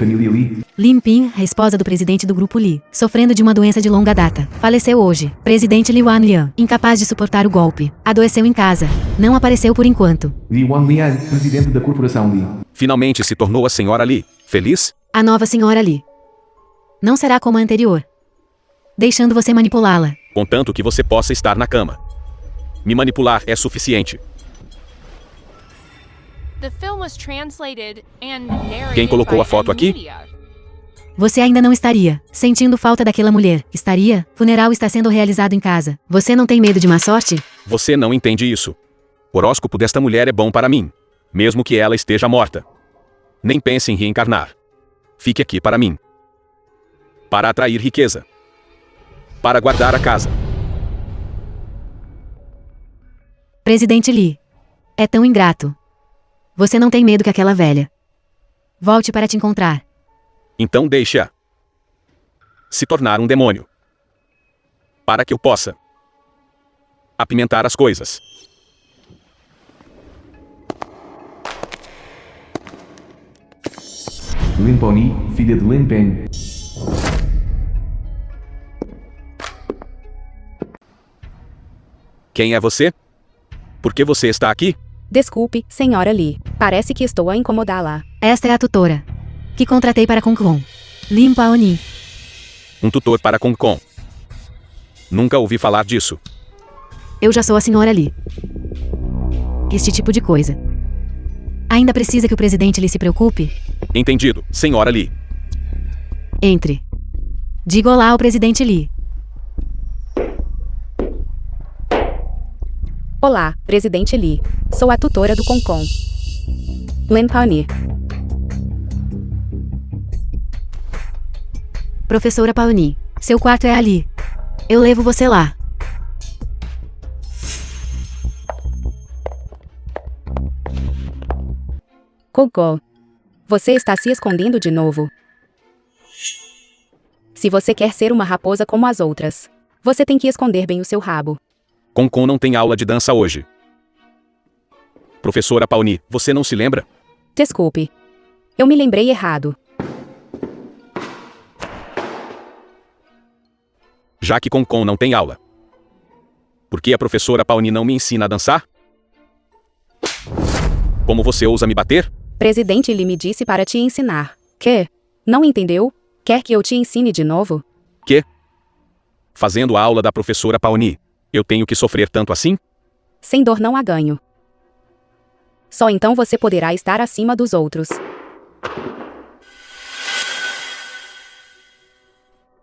Família Lee. Lim Ping, a esposa do presidente do grupo Lee, sofrendo de uma doença de longa data, faleceu hoje. Presidente Li Wanlian, incapaz de suportar o golpe, adoeceu em casa. Não apareceu por enquanto. Li Wanlian, presidente da corporação Lee. Finalmente se tornou a senhora Lee. Feliz? A nova senhora Lee. Não será como a anterior, deixando você manipulá-la. Contanto que você possa estar na cama. Me manipular é suficiente. Quem colocou a foto aqui? Você ainda não estaria sentindo falta daquela mulher. Estaria? Funeral está sendo realizado em casa. Você não tem medo de má sorte? Você não entende isso. O horóscopo desta mulher é bom para mim, mesmo que ela esteja morta. Nem pense em reencarnar. Fique aqui para mim. Para atrair riqueza. Para guardar a casa. Presidente Lee. É tão ingrato. Você não tem medo que aquela velha volte para te encontrar. Então deixe-a se tornar um demônio. Para que eu possa apimentar as coisas. Lin Pony, filha de Lin Peng. Quem é você? Por que você está aqui? Desculpe, senhora Lee. Parece que estou a incomodá-la. Esta é a tutora que contratei para Concon. Lim Paoni. Um tutor para Concon. Nunca ouvi falar disso. Eu já sou a senhora Lee. Este tipo de coisa. Ainda precisa que o presidente Lee se preocupe? Entendido, senhora Lee. Entre. Diga olá ao presidente Lee. Olá, presidente Lee. Sou a tutora do Concon. Lin Paoni. Professora Paoni, seu quarto é ali. Eu levo você lá. Concon. Você está se escondendo de novo. Se você quer ser uma raposa como as outras, você tem que esconder bem o seu rabo. Concon não tem aula de dança hoje. Professora Paoni, você não se lembra? Desculpe. Eu me lembrei errado. Já que Concon não tem aula, por que a professora Paoni não me ensina a dançar? Como você ousa me bater? Presidente Lee me disse para te ensinar. Que? Não entendeu? Quer que eu te ensine de novo? Que? Fazendo a aula da professora Paoni, eu tenho que sofrer tanto assim? Sem dor não há ganho. Só então você poderá estar acima dos outros.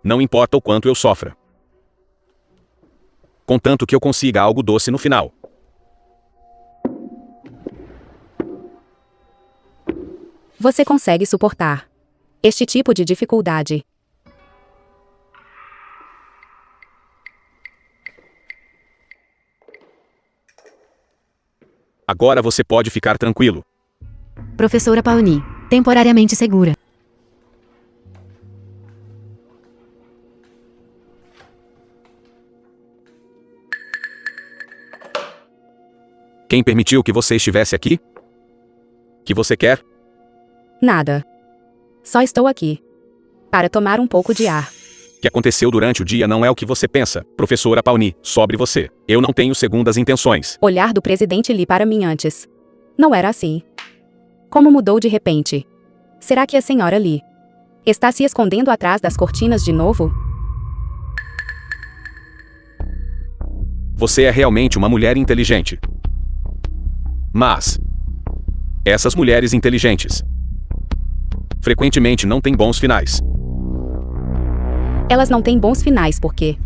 Não importa o quanto eu sofra. Contanto que eu consiga algo doce no final. Você consegue suportar este tipo de dificuldade. Agora você pode ficar tranquilo. Professora Paoni, temporariamente segura. Quem permitiu que você estivesse aqui? Que você quer? Nada. Só estou aqui para tomar um pouco de ar. O que aconteceu durante o dia não é o que você pensa, professora Paoni, sobre você. Eu não tenho segundas intenções. Olhar do presidente Lee para mim antes. Não era assim. Como mudou de repente? Será que a senhora Lee está se escondendo atrás das cortinas de novo? Você é realmente uma mulher inteligente. Mas essas mulheres inteligentes frequentemente não têm bons finais. Elas não têm bons finais porque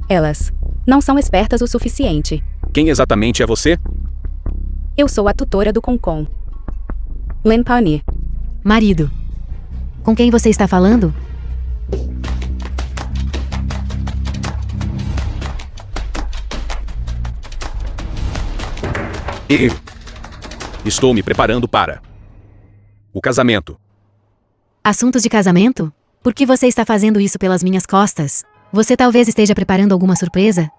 elas não são espertas o suficiente. Quem exatamente é você? Eu sou a tutora do Concon. Lin Paoni. Marido. Com quem você está falando? Estou me preparando para o casamento. Assuntos de casamento? Por que você está fazendo isso pelas minhas costas? Você talvez esteja preparando alguma surpresa?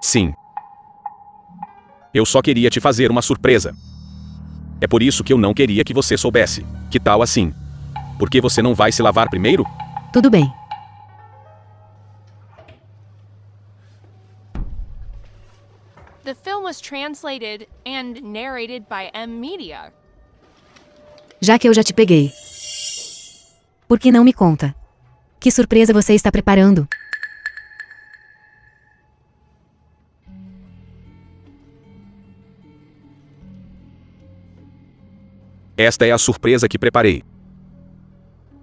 Sim. Eu só queria te fazer uma surpresa. É por isso que eu não queria que você soubesse. Que tal assim? Por que você não vai se lavar primeiro? Tudo bem. The film was translated and narrated by M Media. Já que eu já te peguei. Por que não me conta? Que surpresa você está preparando? Esta é a surpresa que preparei.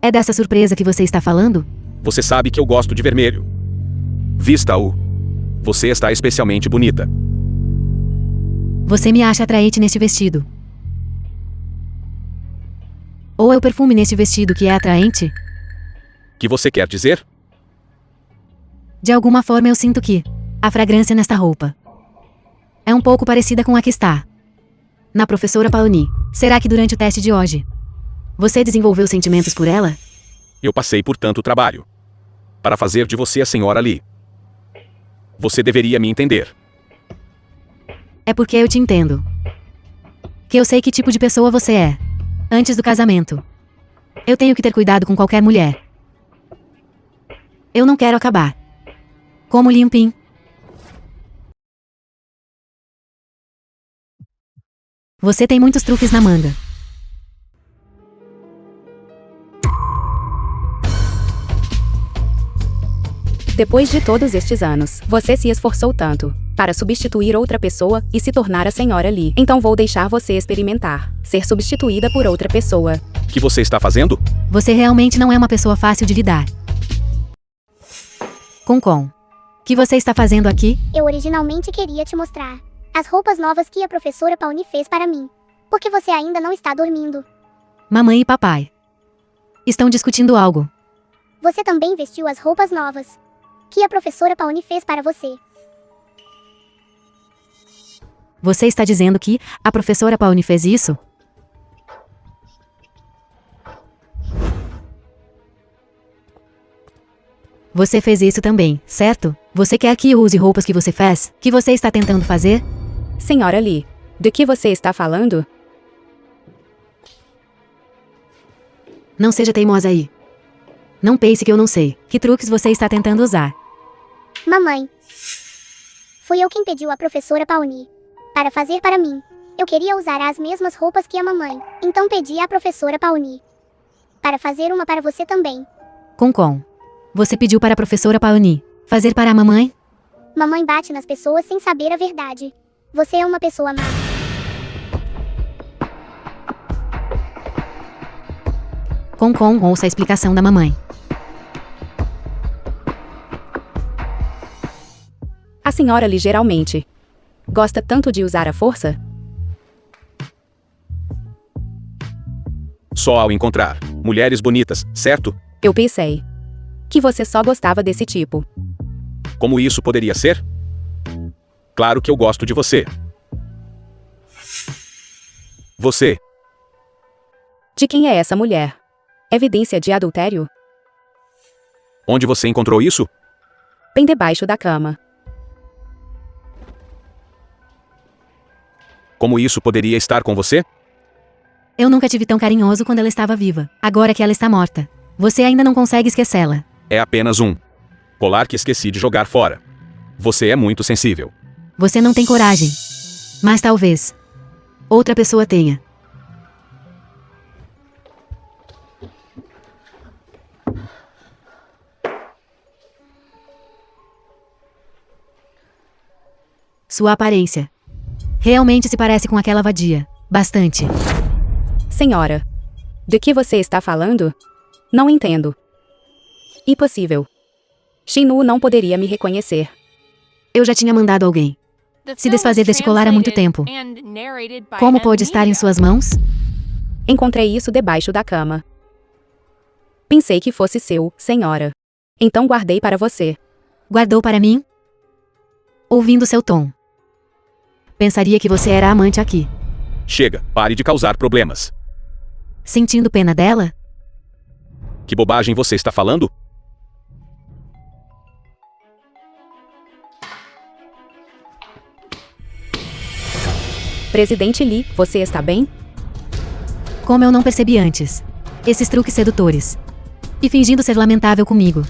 É dessa surpresa que você está falando? Você sabe que eu gosto de vermelho. Vista-o. Você está especialmente bonita. Você me acha atraente neste vestido. Ou é o perfume neste vestido que é atraente? Que você quer dizer? De alguma forma eu sinto que a fragrância nesta roupa é um pouco parecida com a que está na professora Paoni. Será que durante o teste de hoje você desenvolveu sentimentos por ela? Eu passei por tanto trabalho para fazer de você a senhora Lee. Você deveria me entender. É porque eu te entendo. Que eu sei que tipo de pessoa você é. Antes do casamento. Eu tenho que ter cuidado com qualquer mulher. Eu não quero acabar como Limpin. Você tem muitos truques na manga. Depois de todos estes anos, você se esforçou tanto para substituir outra pessoa e se tornar a senhora Lee. Então vou deixar você experimentar ser substituída por outra pessoa. O que você está fazendo? Você realmente não é uma pessoa fácil de lidar. Concon. O que você está fazendo aqui? Eu originalmente queria te mostrar as roupas novas que a professora Paoni fez para mim. Porque você ainda não está dormindo. Mamãe e papai estão discutindo algo. Você também vestiu as roupas novas que a professora Paoni fez para você. Você está dizendo que a professora Paoni fez isso? Você fez isso também, certo? Você quer que eu use roupas que você fez? Que você está tentando fazer? Senhora Lee, do que você está falando? Não seja teimosa aí. Não pense que eu não sei. Que truques você está tentando usar? Mamãe. Fui eu quem pediu a professora Paoni para fazer para mim. Eu queria usar as mesmas roupas que a mamãe. Então pedi à professora Paoni para fazer uma para você também. Concon. Você pediu para a professora Paoni fazer para a mamãe? Mamãe bate nas pessoas sem saber a verdade. Você é uma pessoa má. Concon, ouça a explicação da mamãe. A senhora Lee geralmente gosta tanto de usar a força? Só ao encontrar mulheres bonitas, certo? Eu pensei que você só gostava desse tipo. Como isso poderia ser? Claro que eu gosto de você. Você. De quem é essa mulher? Evidência de adultério? Onde você encontrou isso? Bem debaixo da cama. Como isso poderia estar com você? Eu nunca tive tão carinhoso quando ela estava viva. Agora que ela está morta, você ainda não consegue esquecê-la. É apenas um colar que esqueci de jogar fora. Você é muito sensível. Você não tem coragem. Mas talvez outra pessoa tenha. Sua aparência realmente se parece com aquela vadia. Bastante. Senhora, de que você está falando? Não entendo. Impossível. Shinu não poderia me reconhecer. Eu já tinha mandado alguém se desfazer desse colar há muito tempo. Como pode estar em suas mãos? Encontrei isso debaixo da cama. Pensei que fosse seu, senhora. Então guardei para você. Guardou para mim? Ouvindo seu tom, pensaria que você era a amante aqui. Chega, pare de causar problemas. Sentindo pena dela? Que bobagem você está falando? Presidente Lee, você está bem? Como eu não percebi antes. Esses truques sedutores. E fingindo ser lamentável comigo.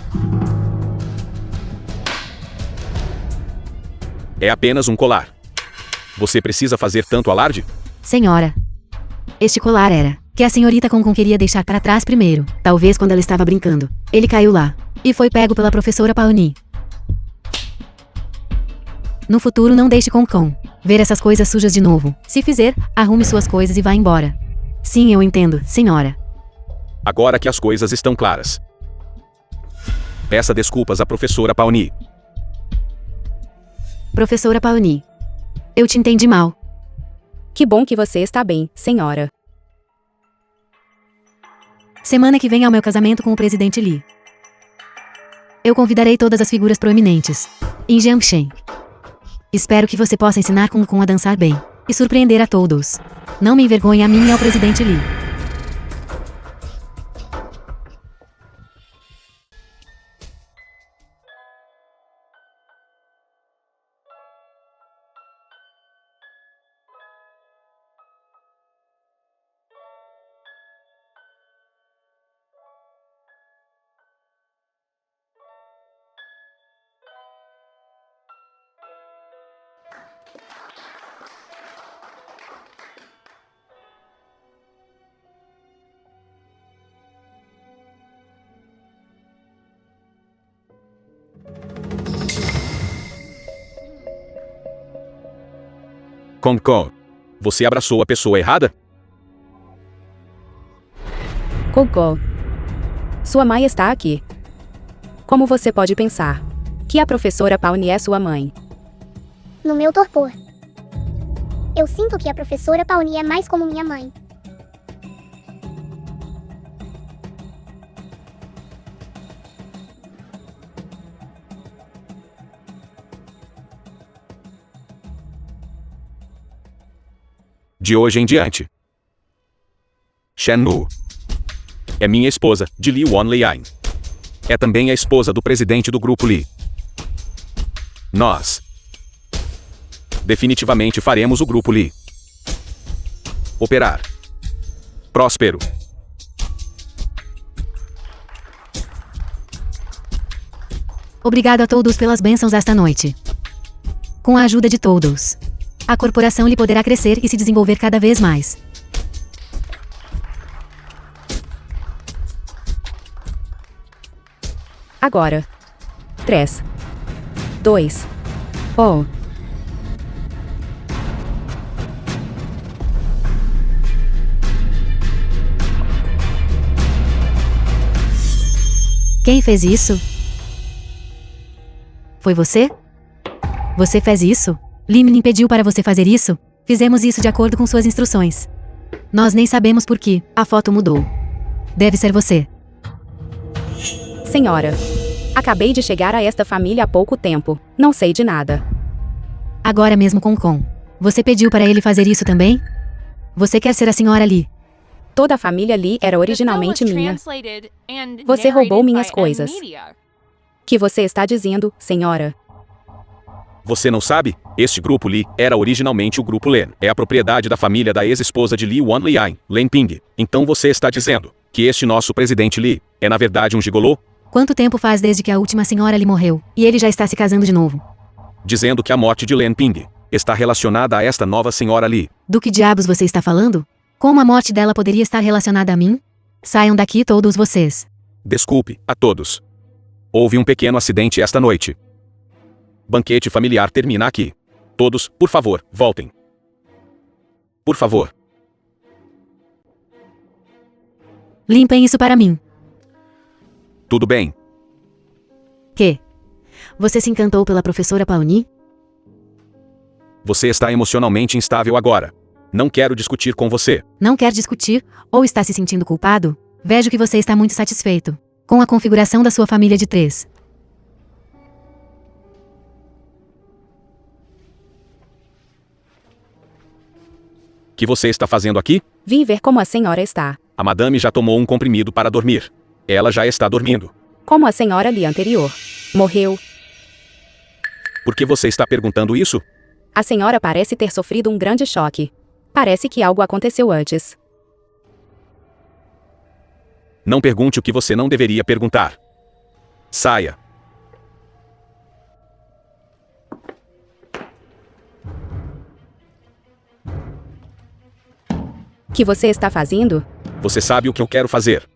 É apenas um colar. Você precisa fazer tanto alarde? Senhora. Este colar era que a senhorita Concon queria deixar para trás primeiro. Talvez quando ela estava brincando. Ele caiu lá. E foi pego pela professora Paoni. No futuro não deixe Concon ver essas coisas sujas de novo. Se fizer, arrume suas coisas e vá embora. Sim, eu entendo, senhora. Agora que as coisas estão claras. Peça desculpas à professora Paoni. Professora Paoni. Eu te entendi mal. Que bom que você está bem, senhora. Semana que vem é o meu casamento com o presidente Lee. Eu convidarei todas as figuras proeminentes em Jiangshen. Espero que você possa ensinar Concon a dançar bem e surpreender a todos. Não me envergonhe a mim e ao presidente Lee. Concon, você abraçou a pessoa errada? Concon. Sua mãe está aqui. Como você pode pensar que a professora Paoni é sua mãe? No meu torpor. Eu sinto que a professora Paoni é mais como minha mãe. De hoje em diante. Shen Wu é minha esposa, de Li Wanlian. É também a esposa do presidente do grupo Li. Nós definitivamente faremos o grupo Li operar próspero. Obrigado a todos pelas bênçãos esta noite. Com a ajuda de todos, a corporação Lee poderá crescer e se desenvolver cada vez mais. Agora. 3, 2, 1. Quem fez isso? Foi você? Você fez isso? Lee me impediu para você fazer isso? Fizemos isso de acordo com suas instruções. Nós nem sabemos por que a foto mudou. Deve ser você. Senhora. Acabei de chegar a esta família há pouco tempo. Não sei de nada. Agora mesmo Concon. Você pediu para ele fazer isso também? Você quer ser a senhora Lee? Toda a família Lee era originalmente minha. Você roubou minhas coisas. Que você está dizendo, senhora? Você não sabe? Este grupo Li era originalmente o grupo Len. É a propriedade da família da ex-esposa de Li Wanlian, Len Ping. Então você está dizendo que este nosso presidente Li é na verdade um gigolô? Quanto tempo faz desde que a última senhora Lee morreu, e ele já está se casando de novo? Dizendo que a morte de Len Ping está relacionada a esta nova senhora Li. Do que diabos você está falando? Como a morte dela poderia estar relacionada a mim? Saiam daqui todos vocês. Desculpe, a todos. Houve um pequeno acidente esta noite. Banquete familiar termina aqui. Todos, por favor, voltem. Por favor. Limpem isso para mim. Tudo bem. Que? Você se encantou pela professora Paoni? Você está emocionalmente instável agora. Não quero discutir com você. Não quer discutir, ou está se sentindo culpado? Vejo que você está muito satisfeito com a configuração da sua família de 3. O que você está fazendo aqui? Vim ver como a senhora está. A madame já tomou um comprimido para dormir. Ela já está dormindo. Como a senhora Lee anterior. Morreu. Por que você está perguntando isso? A senhora parece ter sofrido um grande choque. Parece que algo aconteceu antes. Não pergunte o que você não deveria perguntar. Saia. O que você está fazendo? Você sabe o que eu quero fazer.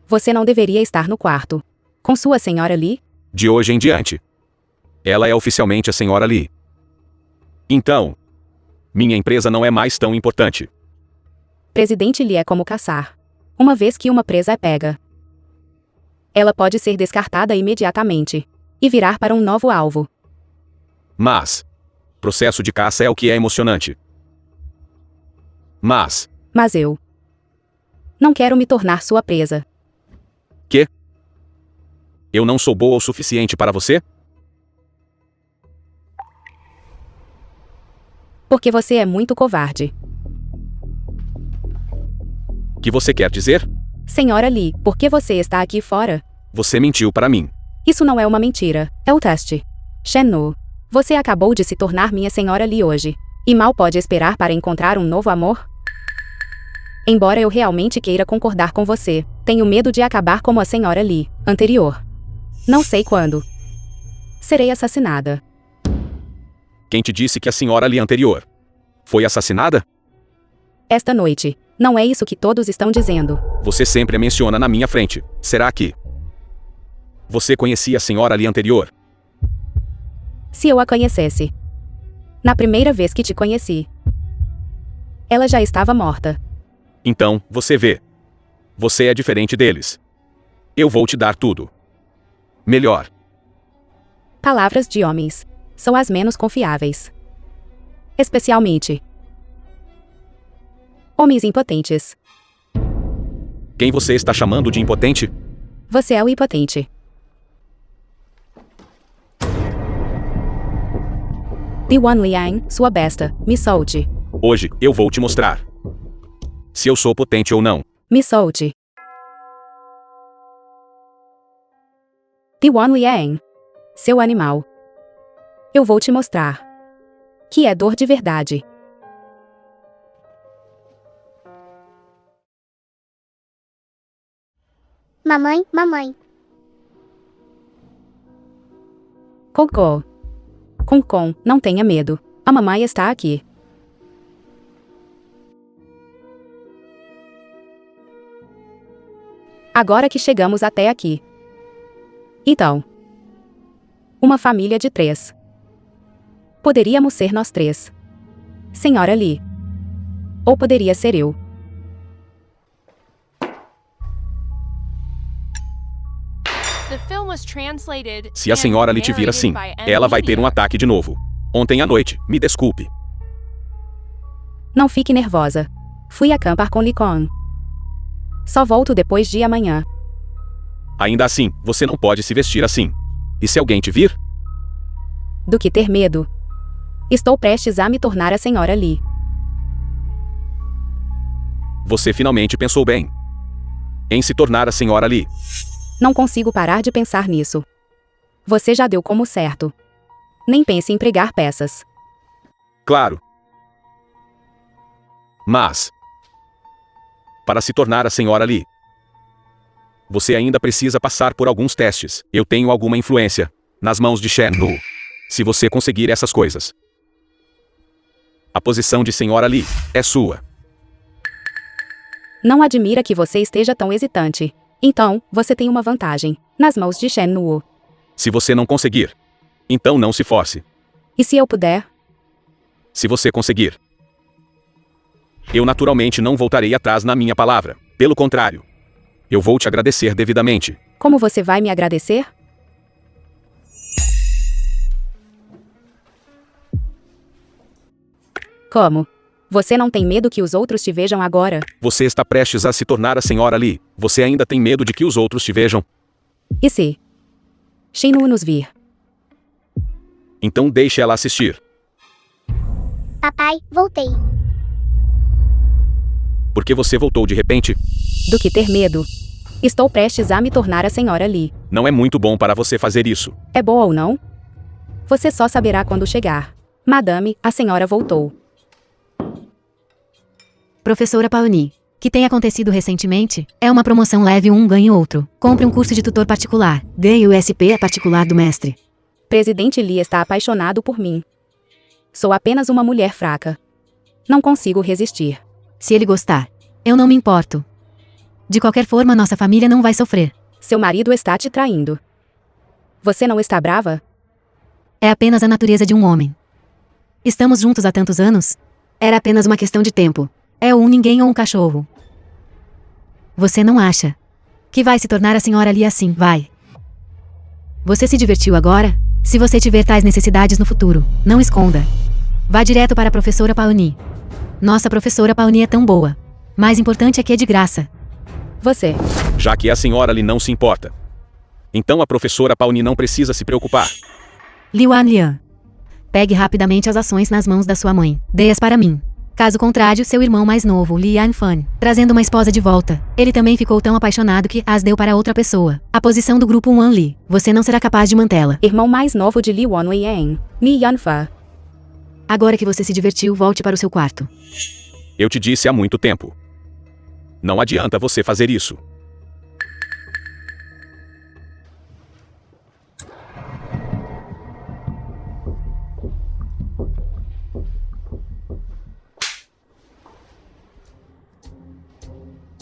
Você não deveria estar no quarto. Com sua senhora Lee? De hoje em diante. Ela é oficialmente a senhora Lee. Então, minha empresa não é mais tão importante. Presidente Lee é como caçar. Uma vez que uma presa é pega, ela pode ser descartada imediatamente e virar para um novo alvo. Mas, processo de caça é o que é emocionante. Mas eu não quero me tornar sua presa. que? Eu não sou boa o suficiente para você? Porque você é muito covarde. O que você quer dizer? Senhora Lee, por que você está aqui fora? Você mentiu para mim. Isso não é uma mentira, é o teste. Shen-Nu, você acabou de se tornar minha senhora Lee hoje. E mal pode esperar para encontrar um novo amor? Embora eu realmente queira concordar com você, tenho medo de acabar como a senhora Lee, anterior. Não sei quando serei assassinada. Quem te disse que a senhora Lee anterior foi assassinada? Esta noite. Não é isso que todos estão dizendo. Você sempre a menciona na minha frente. Será que você conhecia a senhora Lee anterior? Se eu a conhecesse. Na primeira vez que te conheci, ela já estava morta. Então, você vê. Você é diferente deles. Eu vou te dar tudo. Melhor. Palavras de homens são as menos confiáveis. Especialmente homens impotentes. Quem você está chamando de impotente? Você é o impotente. T1 Liang, sua besta, me solte. Hoje, eu vou te mostrar se eu sou potente ou não. Me solte. T1 Liang, seu animal. Eu vou te mostrar que é dor de verdade. Mamãe. Cocô. Concon, não tenha medo. A mamãe está aqui. Agora que chegamos até aqui. Então, uma família de 3. Poderíamos ser nós 3. Senhora Lee. Ou poderia ser eu. The film was translated Se a and senhora Lee te vir narrated assim, by M. ela vai ter um Media. ataque de novo. Ontem à noite, me desculpe. Não fique nervosa. Fui acampar com Licon. Só volto depois de amanhã. Ainda assim, você não pode se vestir assim. E se alguém te vir? Do que ter medo. Estou prestes a me tornar a senhora Lee. Você finalmente pensou bem em se tornar a senhora Lee. Não consigo parar de pensar nisso. Você já deu como certo. Nem pense em pregar peças. Claro. Mas, para se tornar a senhora Lee, você ainda precisa passar por alguns testes. Eu tenho alguma influência nas mãos de Shen-Nu. Se você conseguir essas coisas, a posição de senhora Lee é sua. Não admira que você esteja tão hesitante. Então, você tem uma vantagem nas mãos de Shen-Nu. Se você não conseguir, então não se force. E se eu puder? Se você conseguir, eu naturalmente não voltarei atrás na minha palavra. Pelo contrário, eu vou te agradecer devidamente. Como você vai me agradecer? Como? Você não tem medo que os outros te vejam agora? Você está prestes a se tornar a senhora Lee. Você ainda tem medo de que os outros te vejam? E se Shen-Nu nos vir? Então deixe ela assistir. Papai, voltei. Por que você voltou de repente? Do que ter medo. Estou prestes a me tornar a senhora Lee. Não é muito bom para você fazer isso. É boa ou não? Você só saberá quando chegar. Madame, a senhora voltou. Professora Paoni, Que tem acontecido recentemente é uma promoção leve um ganhe outro. Compre um curso de tutor particular. Ganhe o SP particular do mestre. Presidente Lee está apaixonado por mim. Sou apenas uma mulher fraca. Não consigo resistir. Se ele gostar, eu não me importo. De qualquer forma, nossa família não vai sofrer. Seu marido está te traindo. Você não está brava? É apenas a natureza de um homem. Estamos juntos há tantos anos? Era apenas uma questão de tempo. É um ninguém ou um cachorro. Você não acha que vai se tornar a senhora Lee assim, vai? Você se divertiu agora? Se você tiver tais necessidades no futuro, não esconda. Vá direto para a professora Paoni. Nossa professora Paoni é tão boa. Mais importante é que é de graça. Você. Já que a senhora Lee não se importa. Então a professora Paoni não precisa se preocupar. Liuan Lian. Pegue rapidamente as ações nas mãos da sua mãe. Dê-as para mim. Caso contrário, seu irmão mais novo, Li Yanfan, trazendo uma esposa de volta. Ele também ficou tão apaixonado que as deu para outra pessoa. A posição do grupo Wan Li. Você não será capaz de mantê-la. Irmão mais novo de Li Wanyan. Mi Yanfa. Agora que você se divertiu, volte para o seu quarto. Eu te disse há muito tempo. Não adianta você fazer isso.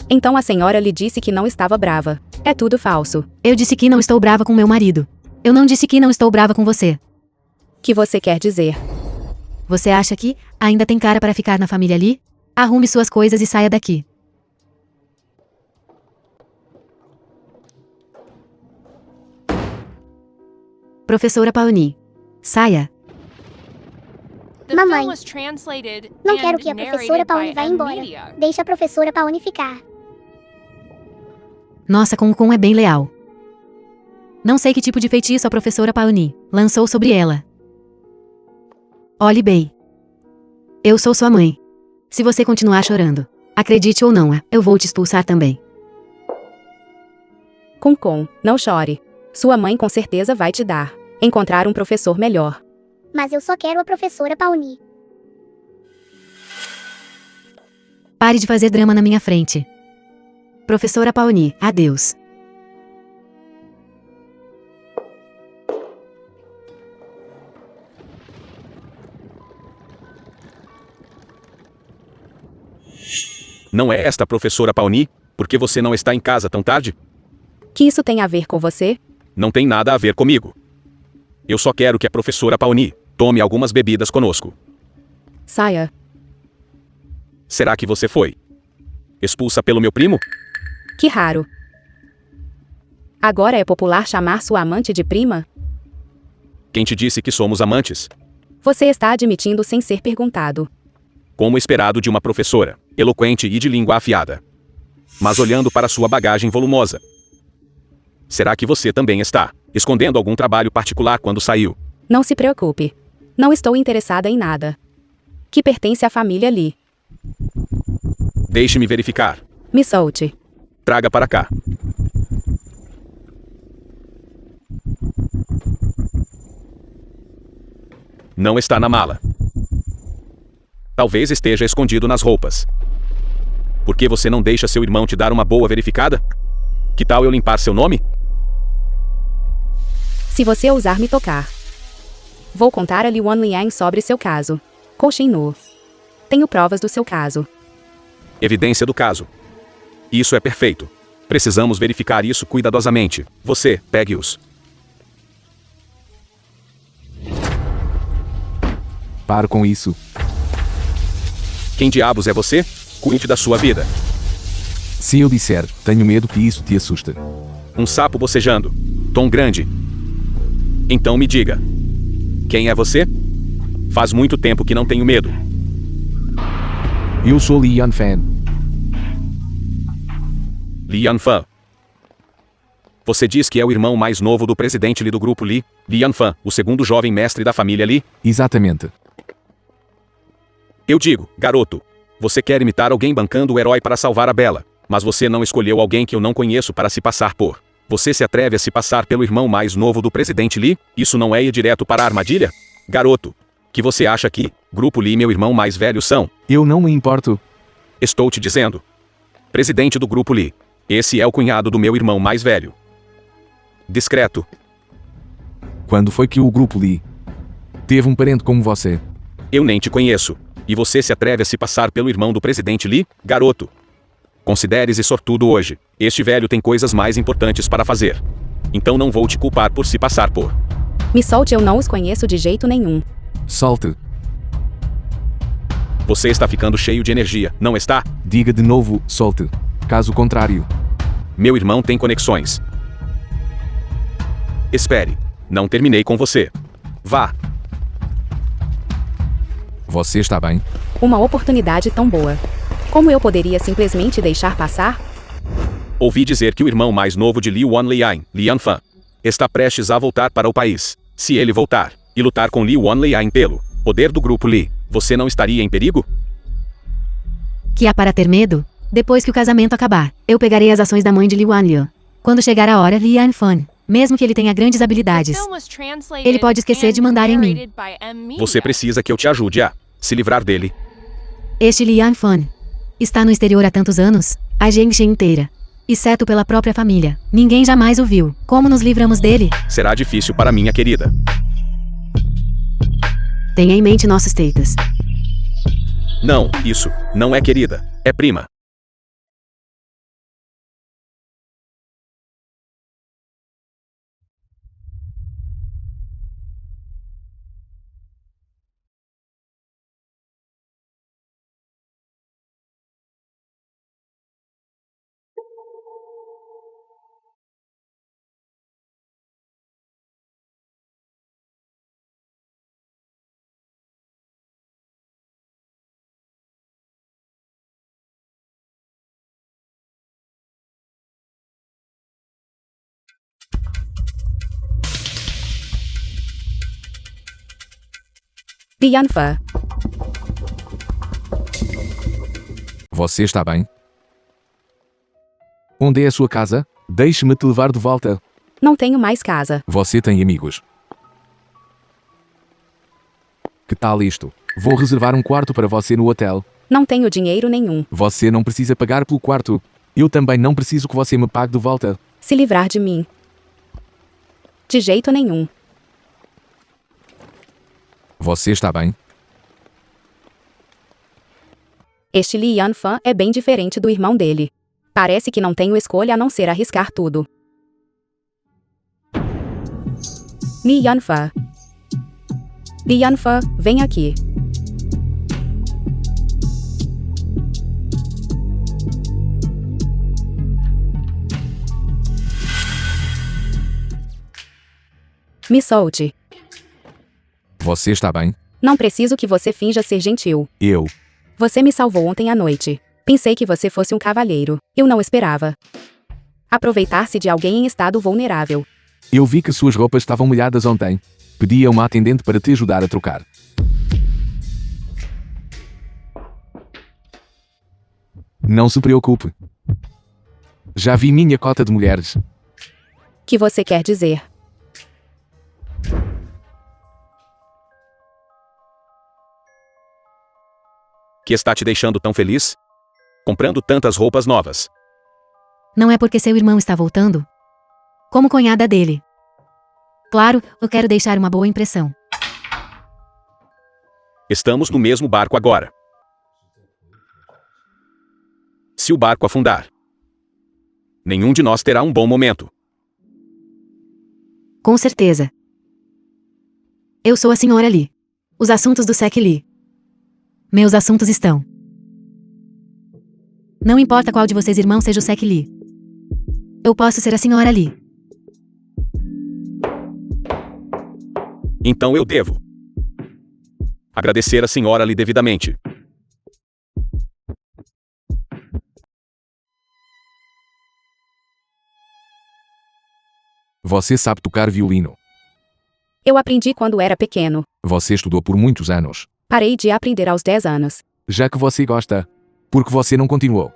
Então a senhora lhe disse que não estava brava. É tudo falso. Eu disse que não estou brava com meu marido. Eu não disse que não estou brava com você. Que você quer dizer? Você acha que ainda tem cara para ficar na família Lee? Arrume suas coisas e saia daqui. Professora Paoni. Saia. The Mamãe, film was translated Não and quero que a narrated professora Paoni by vá M. embora. Media. Deixa a professora Paoni ficar. Nossa, Kun é bem leal. Não sei que tipo de feitiço a professora Paoni lançou sobre ela. Olhe bem. Eu sou sua mãe. Se você continuar chorando, acredite ou não, eu vou te expulsar também. Kun, não chore. Sua mãe com certeza vai te encontrar um professor melhor. Mas eu só quero a professora Paoni. Pare de fazer drama na minha frente. Professora Paoni, adeus. Não é esta a professora Paoni? Por que você não está em casa tão tarde? Que isso tem a ver com você? Não tem nada a ver comigo. Eu só quero que a professora Paoni tome algumas bebidas conosco. Saia. Será que você foi expulsa pelo meu primo? Que raro. Agora é popular chamar sua amante de prima? Quem te disse que somos amantes? Você está admitindo sem ser perguntado. Como esperado de uma professora, eloquente e de língua afiada. Mas olhando para sua bagagem volumosa. Será que você também está escondendo algum trabalho particular quando saiu? Não se preocupe. Não estou interessada em nada. Que pertence à família Lee. Deixe-me verificar. Me solte. Traga para cá. Não está na mala. Talvez esteja escondido nas roupas. Por que você não deixa seu irmão te dar uma boa verificada? Que tal eu limpar seu nome? Se você ousar me tocar, vou contar a Li Wanliang sobre seu caso. Koshinu. Tenho provas do seu caso. Evidência do caso. Isso é perfeito. Precisamos verificar isso cuidadosamente. Você, pegue-os. Pare com isso. Quem diabos é você? Cuide da sua vida. Se eu disser, tenho medo que isso te assusta. Um sapo bocejando. Tom grande. Então me diga. Quem é você? Faz muito tempo que não tenho medo. Eu sou Li Yanfan. Li Yanfan. Você diz que é o irmão mais novo do presidente Li do grupo Li, Li Yanfan, o segundo jovem mestre da família Li? Exatamente. Eu digo, garoto, você quer imitar alguém bancando o herói para salvar a Bela, mas você não escolheu alguém que eu não conheço para se passar por. Você se atreve a se passar pelo irmão mais novo do presidente Li? Isso não é ir direto para a armadilha? Garoto, que você acha que, grupo Li e meu irmão mais velho são? Eu não me importo. Estou te dizendo. Presidente do grupo Lee. Esse é o cunhado do meu irmão mais velho. Discreto. Quando foi que o grupo Lee teve um parente como você? Eu nem te conheço. E você se atreve a se passar pelo irmão do presidente Lee, garoto? Considere-se sortudo hoje. Este velho tem coisas mais importantes para fazer. Então não vou te culpar por se passar por. Me solte, eu não os conheço de jeito nenhum. Solte. Você está ficando cheio de energia, não está? Diga de novo, solte. Caso contrário. Meu irmão tem conexões. Espere. Não terminei com você. Vá. Você está bem? Uma oportunidade tão boa. Como eu poderia simplesmente deixar passar? Ouvi dizer que o irmão mais novo de Li Wanlian, Lian Fan, está prestes a voltar para o país. Se ele voltar e lutar com Li Wanlian pelo poder do grupo Li, você não estaria em perigo? Que há para ter medo? Depois que o casamento acabar, eu pegarei as ações da mãe de Li Wanlian. Quando chegar a hora, Li Yanfan, mesmo que ele tenha grandes habilidades, ele pode esquecer de mandar em mim. Você precisa que eu te ajude a se livrar dele. Este Li Yanfan está no exterior há tantos anos, a gente inteira, exceto pela própria família. Ninguém jamais o viu. Como nos livramos dele? Será difícil para minha querida. Tenha em mente nossos status. Não, isso não é querida, é prima. Lian Fan. Você está bem? Onde é a sua casa? Deixe-me te levar de volta. Não tenho mais casa. Você tem amigos. Que tal isto? Vou reservar um quarto para você no hotel. Não tenho dinheiro nenhum. Você não precisa pagar pelo quarto. Eu também não preciso que você me pague de volta. Se livrar de mim. De jeito nenhum. Você está bem? Este Li Yanfan é bem diferente do irmão dele. Parece que não tenho escolha a não ser arriscar tudo. Li Yanfan. Li Yanfan, vem aqui. Me solte. Você está bem? Não preciso que você finja ser gentil. Eu. Você me salvou ontem à noite. Pensei que você fosse um cavalheiro. Eu não esperava. Aproveitar-se de alguém em estado vulnerável. Eu vi que suas roupas estavam molhadas ontem. Pedi a uma atendente para te ajudar a trocar. Não se preocupe. Já vi minha cota de mulheres. Que você quer dizer? Que está te deixando tão feliz? Comprando tantas roupas novas. Não é porque seu irmão está voltando? Como cunhada dele. Claro, eu quero deixar uma boa impressão. Estamos no mesmo barco agora. Se o barco afundar, nenhum de nós terá um bom momento. Com certeza. Eu sou a senhora Lee. Os assuntos do Sec Lee. Meus assuntos estão. Não importa qual de vocês irmãos seja o Sec Lee. Eu posso ser a senhora Lee. Então eu devo agradecer a senhora Lee devidamente. Você sabe tocar violino. Eu aprendi quando era pequeno. Você estudou por muitos anos. Parei de aprender aos 10 anos. Já que você gosta, por que você não continuou?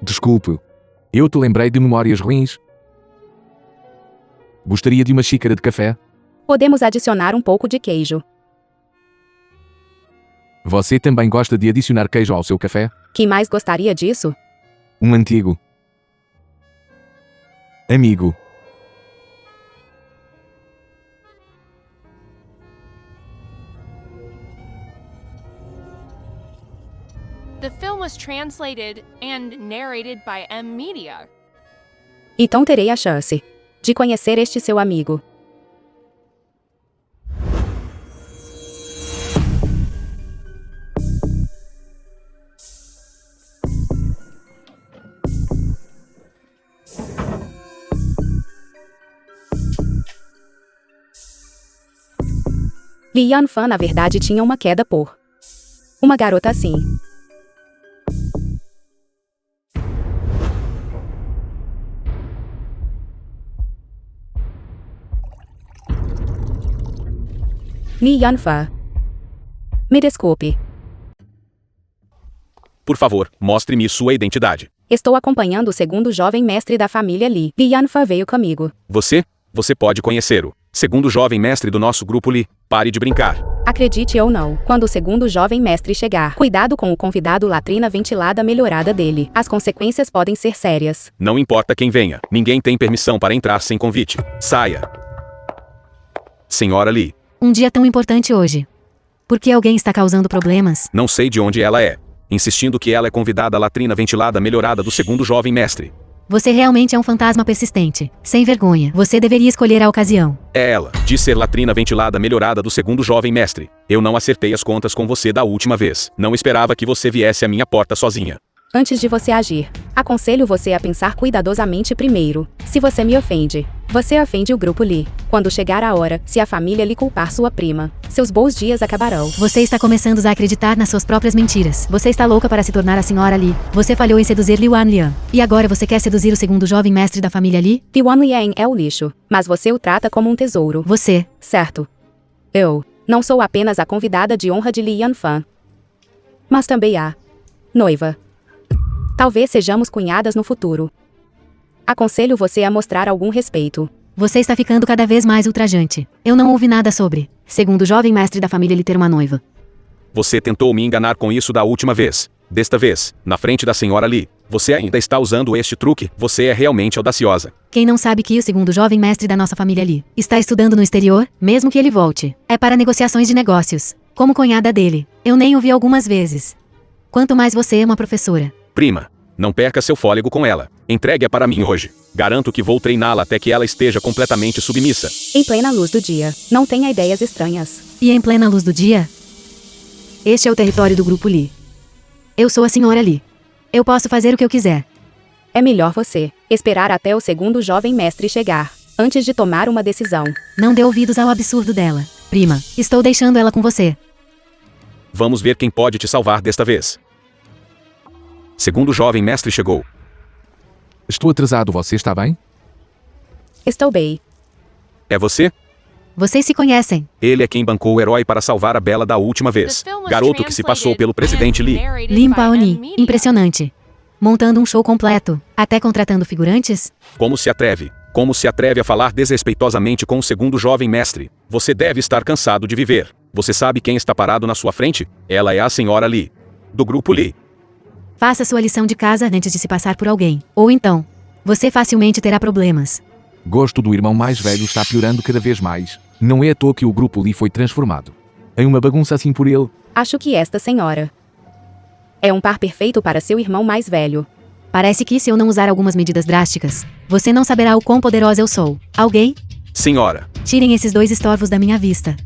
Desculpe. Eu te lembrei de memórias ruins. Gostaria de uma xícara de café? Podemos adicionar um pouco de queijo. Você também gosta de adicionar queijo ao seu café? Quem mais gostaria disso? Um antigo amigo. The film was translated and narrated by M Media. Então terei a chance de conhecer este seu amigo. Li Yanfan na verdade tinha uma queda por uma garota assim. Li Yanfa. Me desculpe. Por favor, mostre-me sua identidade. Estou acompanhando o segundo jovem mestre da família Li. Li Yanfa veio comigo. Você pode conhecer-o. Segundo jovem mestre do nosso grupo Li. Pare de brincar. Acredite ou não, quando o segundo jovem mestre chegar, cuidado com o convidado latrina ventilada melhorada dele. As consequências podem ser sérias. Não importa quem venha. Ninguém tem permissão para entrar sem convite. Saia. Senhora Li. Um dia tão importante hoje. Por que alguém está causando problemas? Não sei de onde ela é. Insistindo que ela é convidada à latrina ventilada melhorada do segundo jovem mestre. Você realmente é um fantasma persistente. Sem vergonha. Você deveria escolher a ocasião. É ela. Diz ser latrina ventilada melhorada do segundo jovem mestre. Eu não acertei as contas com você da última vez. Não esperava que você viesse à minha porta sozinha. Antes de você agir, aconselho você a pensar cuidadosamente primeiro. Se você me ofende, você ofende o grupo Li. Quando chegar a hora, se a família lhe culpar sua prima, seus bons dias acabarão. Você está começando a acreditar nas suas próprias mentiras. Você está louca para se tornar a senhora Li. Você falhou em seduzir Li Wanlian. E agora você quer seduzir o segundo jovem mestre da família Li? Li Wanlian é o lixo, mas você o trata como um tesouro. Você. Certo. Eu não sou apenas a convidada de honra de Li Yanfan, mas também a noiva. Talvez sejamos cunhadas no futuro. Aconselho você a mostrar algum respeito. Você está ficando cada vez mais ultrajante. Eu não ouvi nada sobre, segundo o jovem mestre da família Li ter uma noiva. Você tentou me enganar com isso da última vez. Desta vez, na frente da senhora Li. Você ainda está usando este truque. Você é realmente audaciosa. Quem não sabe que o segundo jovem mestre da nossa família Li está estudando no exterior, mesmo que ele volte. É para negociações de negócios. Como cunhada dele. Eu nem o vi algumas vezes. Quanto mais você é uma professora. Prima, não perca seu fôlego com ela. Entregue-a para mim hoje. Garanto que vou treiná-la até que ela esteja completamente submissa. Em plena luz do dia. Não tenha ideias estranhas. E em plena luz do dia? Este é o território do grupo Li. Eu sou a senhora Li. Eu posso fazer o que eu quiser. É melhor você esperar até o segundo jovem mestre chegar, antes de tomar uma decisão. Não dê ouvidos ao absurdo dela. Prima, estou deixando ela com você. Vamos ver quem pode te salvar desta vez. Segundo jovem mestre chegou. Estou atrasado, você está bem? Estou bem. É você? Vocês se conhecem. Ele é quem bancou o herói para salvar a Bela da última vez. Garoto que se passou pelo presidente Li. Lim Paoni. Impressionante. Montando um show completo. Até contratando figurantes? Como se atreve? Como se atreve a falar desrespeitosamente com o segundo jovem mestre? Você deve estar cansado de viver. Você sabe quem está parado na sua frente? Ela é a senhora Li. Do grupo Li. Faça sua lição de casa antes de se passar por alguém. Ou então, você facilmente terá problemas. Gosto do irmão mais velho está piorando cada vez mais. Não é à toa que o grupo Li foi transformado em uma bagunça assim por ele. Acho que esta senhora é um par perfeito para seu irmão mais velho. Parece que se eu não usar algumas medidas drásticas, você não saberá o quão poderosa eu sou. Alguém? Senhora, Tirem esses dois estorvos da minha vista.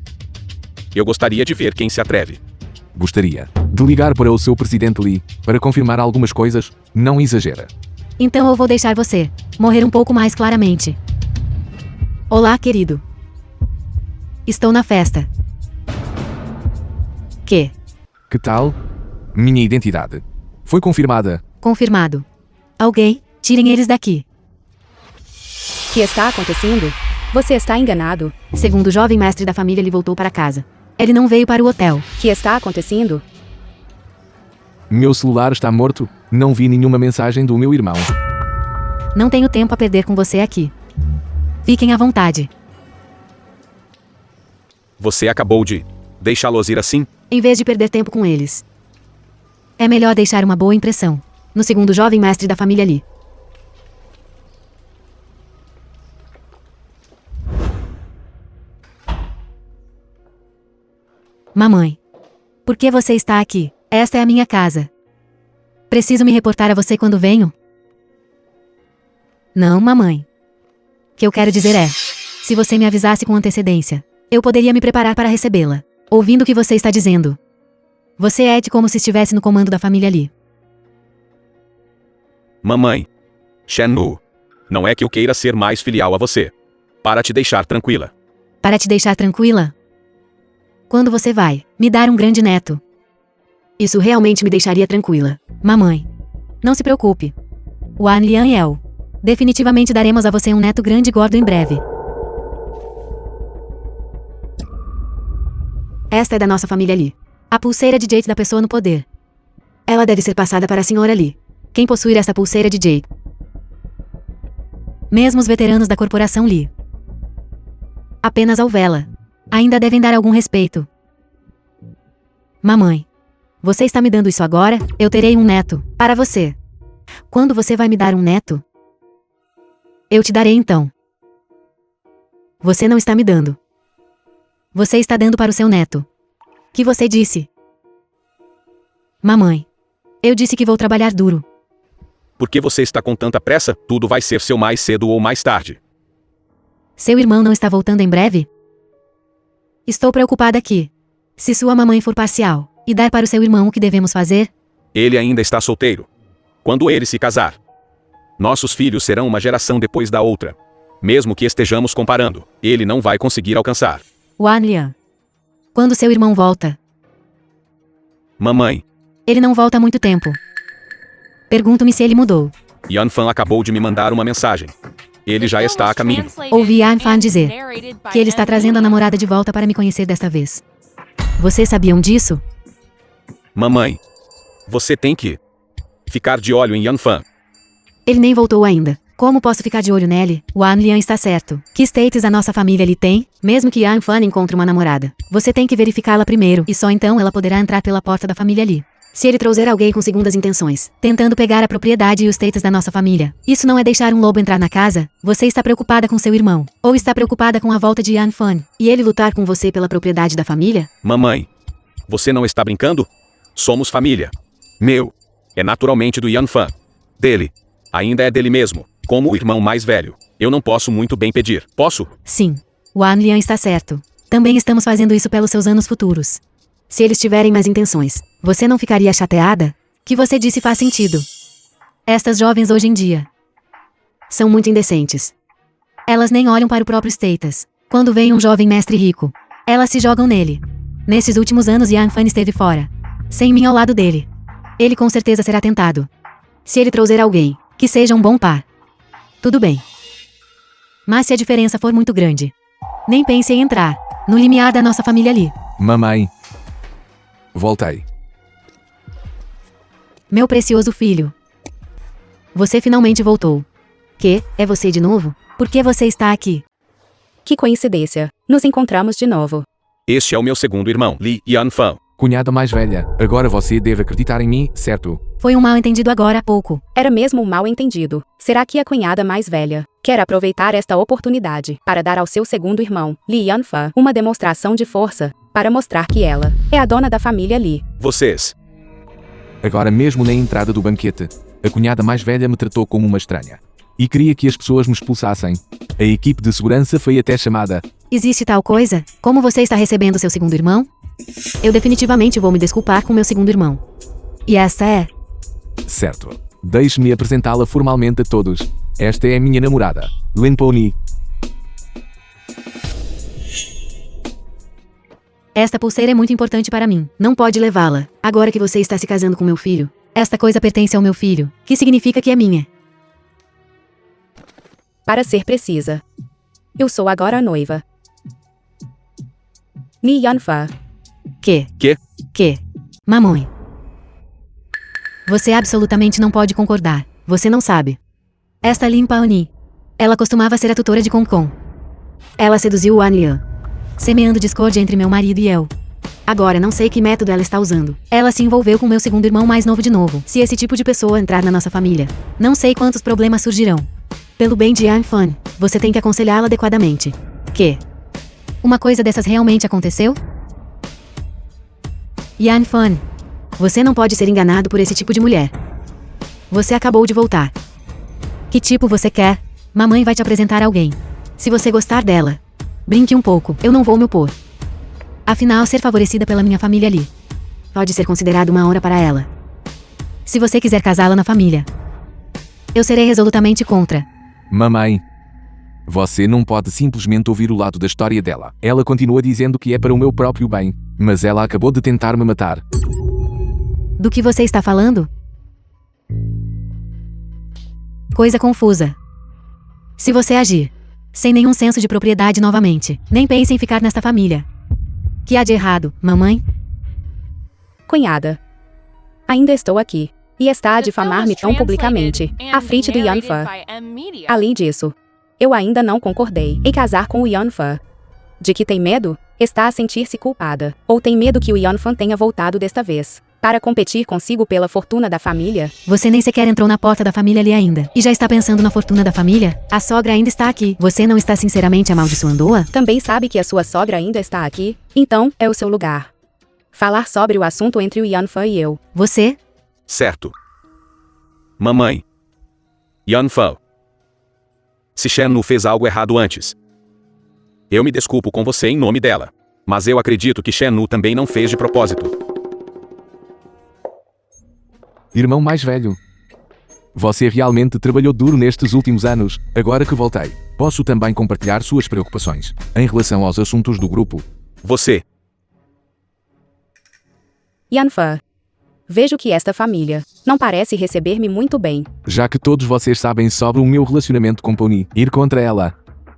eu gostaria de ver quem se atreve. Gostaria de ligar para o seu presidente Li para confirmar algumas coisas. Não exagera. Então eu vou deixar você morrer um pouco mais claramente. Olá, querido. Estou na festa. Que? Que tal? Minha identidade foi confirmada. Confirmado. Alguém? Tirem eles daqui. Que está acontecendo? Você está enganado. Segundo o jovem mestre da família, ele voltou para casa. Ele não veio para o hotel. Que está acontecendo? Meu celular está morto. Não vi nenhuma mensagem do meu irmão. Não tenho tempo a perder com você aqui. Fiquem à vontade. Você acabou de deixá-los ir assim? em vez de perder tempo com eles. É melhor deixar uma boa impressão no segundo jovem mestre da família Lee. Mamãe, por que você está aqui? Esta é a minha casa. Preciso me reportar a você quando venho? Não, mamãe. O que eu quero dizer é, se você me avisasse com antecedência, eu poderia me preparar para recebê-la. Ouvindo o que você está dizendo. Você é como se estivesse no comando da família Lee. Mamãe. Shen-nu. Não é que eu queira ser mais filial a você. Para te deixar tranquila. Para te deixar tranquila? Quando você vai me dar um grande neto? Isso realmente me deixaria tranquila. Mamãe. Não se preocupe. Wan Lian e El. Definitivamente daremos a você um neto grande e gordo em breve. Esta é da nossa família Lee. A pulseira de Jade da pessoa no poder. Ela deve ser passada para a senhora Lee. Quem possuir esta pulseira de Jade? Mesmo os veteranos da corporação Lee. Apenas ao vê-la. Ainda devem dar algum respeito. Mamãe. Você está me dando isso agora? Eu terei um neto. Para você. Quando você vai me dar um neto? Eu te darei então. Você não está me dando. Você está dando para o seu neto. Que você disse? Mamãe. Eu disse que vou trabalhar duro. Por que você está com tanta pressa? Tudo vai ser seu mais cedo ou mais tarde. Seu irmão não está voltando em breve? Estou preocupada aqui. Se sua mamãe for parcial e dar para o seu irmão o que devemos fazer? Ele ainda está solteiro. Quando ele se casar, nossos filhos serão uma geração depois da outra. Mesmo que estejamos comparando, ele não vai conseguir alcançar. Wan Lian. Quando seu irmão volta? Mamãe. Ele não volta há muito tempo. Pergunto-me se ele mudou. Yan Fan acabou de me mandar uma mensagem. Ele já está a caminho. Ouvi Yan Fan dizer que ele está trazendo a namorada de volta para me conhecer desta vez. Vocês sabiam disso? Mamãe. Você tem que ficar de olho em Yan Fan. Ele nem voltou ainda. Como posso ficar de olho nele? Wan Lian está certo. Que status a nossa família lhe tem? Mesmo que Yan Fan encontre uma namorada, você tem que verificá-la primeiro, e só então ela poderá entrar pela porta da família Lee. Se ele trouxer alguém com segundas intenções, tentando pegar a propriedade e os status da nossa família, isso não é deixar um lobo entrar na casa? Você está preocupada com seu irmão? Ou está preocupada com a volta de Yan Fan, e ele lutar com você pela propriedade da família? Mamãe. Você não está brincando? Somos família. Meu. É naturalmente do Yan Fan. Dele. Ainda é dele mesmo. Como o irmão mais velho. Eu não posso muito bem pedir. Posso? Sim. Wan Lian está certo. Também estamos fazendo isso pelos seus anos futuros. Se eles tiverem mais intenções, você não ficaria chateada? Que você disse faz sentido. Estas jovens hoje em dia são muito indecentes. Elas nem olham para o próprio status. Quando vem um jovem mestre rico, elas se jogam nele. Nesses últimos anos Yan Fan esteve fora. Sem mim ao lado dele. Ele com certeza será tentado. Se ele trouxer alguém, que seja um bom par. Tudo bem. Mas se a diferença for muito grande, nem pense em entrar no limiar da nossa família Lee. Mamãe. Voltei. Meu precioso filho. Você finalmente voltou. Que? É você de novo? Por que você está aqui? Que coincidência. Nos encontramos de novo. Este é o meu segundo irmão, Lee Yan Fan. Cunhada mais velha. Agora você deve acreditar em mim, certo? Foi um mal-entendido agora há pouco. Era mesmo um mal-entendido. Será que a cunhada mais velha quer aproveitar esta oportunidade para dar ao seu segundo irmão, Lee Yan Fan, uma demonstração de força, para mostrar que ela é a dona da família Lee? Vocês. Agora mesmo na entrada do banquete, a cunhada mais velha me tratou como uma estranha. E queria que as pessoas me expulsassem. A equipe de segurança foi até chamada. Existe tal coisa? Como você está recebendo seu segundo irmão? Eu definitivamente vou me desculpar com meu segundo irmão. E esta é... Certo. Deixe-me apresentá-la formalmente a todos. Esta é a minha namorada, Lin Pony. Esta pulseira é muito importante para mim. Não pode levá-la. Agora que você está se casando com meu filho. Esta coisa pertence ao meu filho, que significa que é minha. Para ser precisa, eu sou agora a noiva. Lee Yan Fan. Que? Mamãe. Você absolutamente não pode concordar. Você não sabe. Esta Lin Paoni. Ela costumava ser a tutora de Kong Kong. Ela seduziu Wan Lian, semeando discórdia entre meu marido e eu. Agora não sei que método ela está usando. Ela se envolveu com meu segundo irmão mais novo de novo. Se esse tipo de pessoa entrar na nossa família, não sei quantos problemas surgirão. Pelo bem de Yan Fan, você tem que aconselhá-la adequadamente. Que? Uma coisa dessas realmente aconteceu? Yan Fan, você não pode ser enganado por esse tipo de mulher. Você acabou de voltar. Que tipo você quer? Mamãe vai te apresentar alguém. Se você gostar dela, brinque um pouco, eu não vou me opor. Afinal, ser favorecida pela minha família ali pode ser considerado uma honra para ela. Se você quiser casá-la na família, eu serei resolutamente contra. Mamãe, você não pode simplesmente ouvir o lado da história dela. Ela continua dizendo que é para o meu próprio bem, mas ela acabou de tentar me matar. Do que você está falando? Coisa confusa. Se você agir sem nenhum senso de propriedade novamente, nem pense em ficar nesta família. Que há de errado, mamãe? Cunhada. Ainda estou aqui. E está a The film difamar-me was tão publicamente, translated à and frente do Yan narrated Fa. by M. Media. Além disso, eu ainda não concordei em casar com o Yan Fa. De que tem medo? Está a sentir-se culpada. Ou tem medo que o Yan Fan tenha voltado desta vez, para competir consigo pela fortuna da família? Você nem sequer entrou na porta da família ali ainda. E já está pensando na fortuna da família? A sogra ainda está aqui. Você não está sinceramente amaldiçoando-a? Também sabe que a sua sogra ainda está aqui? Então, é o seu lugar. Falar sobre o assunto entre o Yan Fa e eu. Você? Certo. Mamãe. Yan Fa. Se Shen-Nu fez algo errado antes, eu me desculpo com você em nome dela. Mas eu acredito que Shen-Nu também não fez de propósito. Irmão mais velho, você realmente trabalhou duro nestes últimos anos. Agora que voltei, posso também compartilhar suas preocupações em relação aos assuntos do grupo. Você. Yan Fa. Vejo que esta família não parece receber-me muito bem. Já que todos vocês sabem sobre o meu relacionamento com Pony, ir contra ela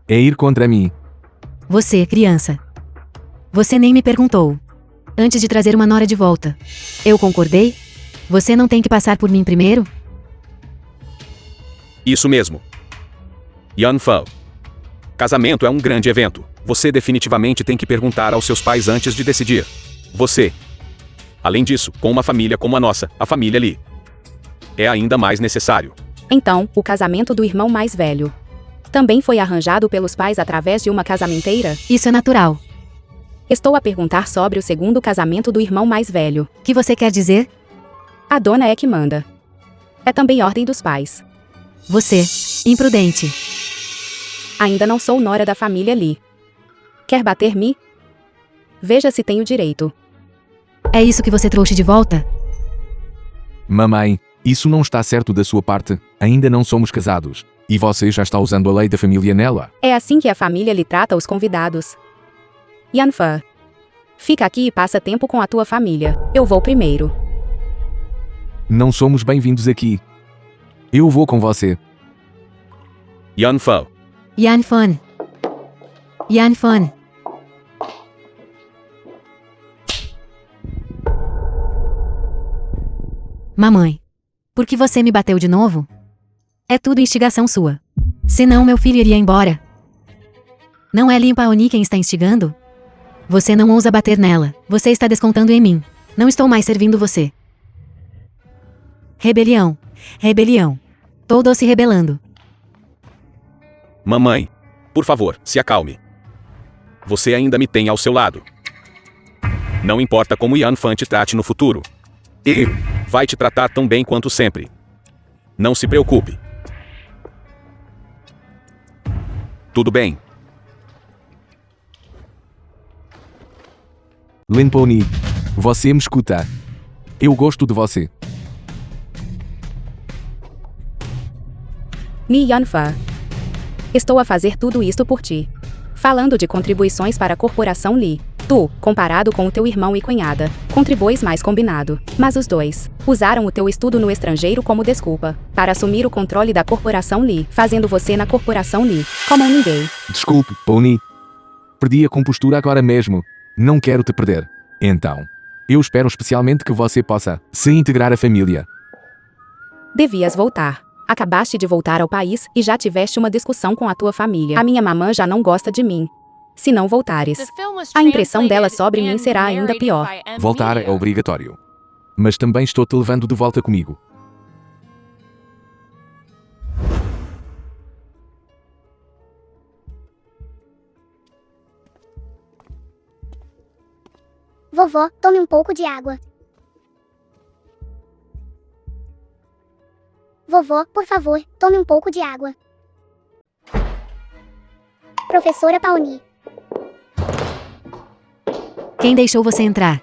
é ir contra mim. Você, criança. Você nem me perguntou antes de trazer uma nora de volta. Eu concordei? Você não tem que passar por mim primeiro? Isso mesmo. Yan Fa. Casamento é um grande evento. Você definitivamente tem que perguntar aos seus pais antes de decidir. Você. Além disso, com uma família como a nossa, a família Lee, é ainda mais necessário. Então, o casamento do irmão mais velho também foi arranjado pelos pais através de uma casamenteira? Isso é natural. Estou a perguntar sobre o segundo casamento do irmão mais velho. Que você quer dizer? A dona é que manda. É também ordem dos pais. Você, imprudente. Ainda não sou nora da família Lee. Quer bater-me? Veja se tenho direito. É isso que você trouxe de volta? Mamãe, isso não está certo da sua parte. Ainda não somos casados. E você já está usando a lei da família nela. É assim que a família lhe trata os convidados. Yan Fa. Fica aqui e passa tempo com a tua família. Eu vou primeiro. Não somos bem-vindos aqui. Eu vou com você. Yan Fa. Yan Fan. Yan Fan. Mamãe, por que você me bateu de novo? É tudo instigação sua. Senão meu filho iria embora. Não é Lin Paoni quem está instigando? Você não ousa bater nela. Você está descontando em mim. Não estou mais servindo você. Rebelião. Rebelião. Todos se rebelando. Mamãe. Por favor, se acalme. Você ainda me tem ao seu lado. Não importa como Yan Fan te trate no futuro. Ele vai te tratar tão bem quanto sempre. Não se preocupe. Tudo bem. Lin Pony, você me escuta. Eu gosto de você. Mi Yan Fa. Estou a fazer tudo isto por ti. Falando de contribuições para a corporação Lee. Tu, comparado com o teu irmão e cunhada, contribuis mais combinado. Mas os dois usaram o teu estudo no estrangeiro como desculpa para assumir o controle da corporação Lee, fazendo você na corporação Lee como ninguém. Desculpe, Pony. Perdi a compostura agora mesmo. Não quero te perder. Então, eu espero especialmente que você possa se integrar à família. Devias voltar. Acabaste de voltar ao país e já tiveste uma discussão com a tua família. A minha mamã já não gosta de mim. Se não voltares, The film was a impressão dela translated sobre mim and será ainda narrated pior. by M. Voltar é Media. obrigatório. Mas também estou te levando de volta comigo. Vovó, tome um pouco de água. Vovó, por favor, tome um pouco de água. Professora Pawnee. Quem deixou você entrar?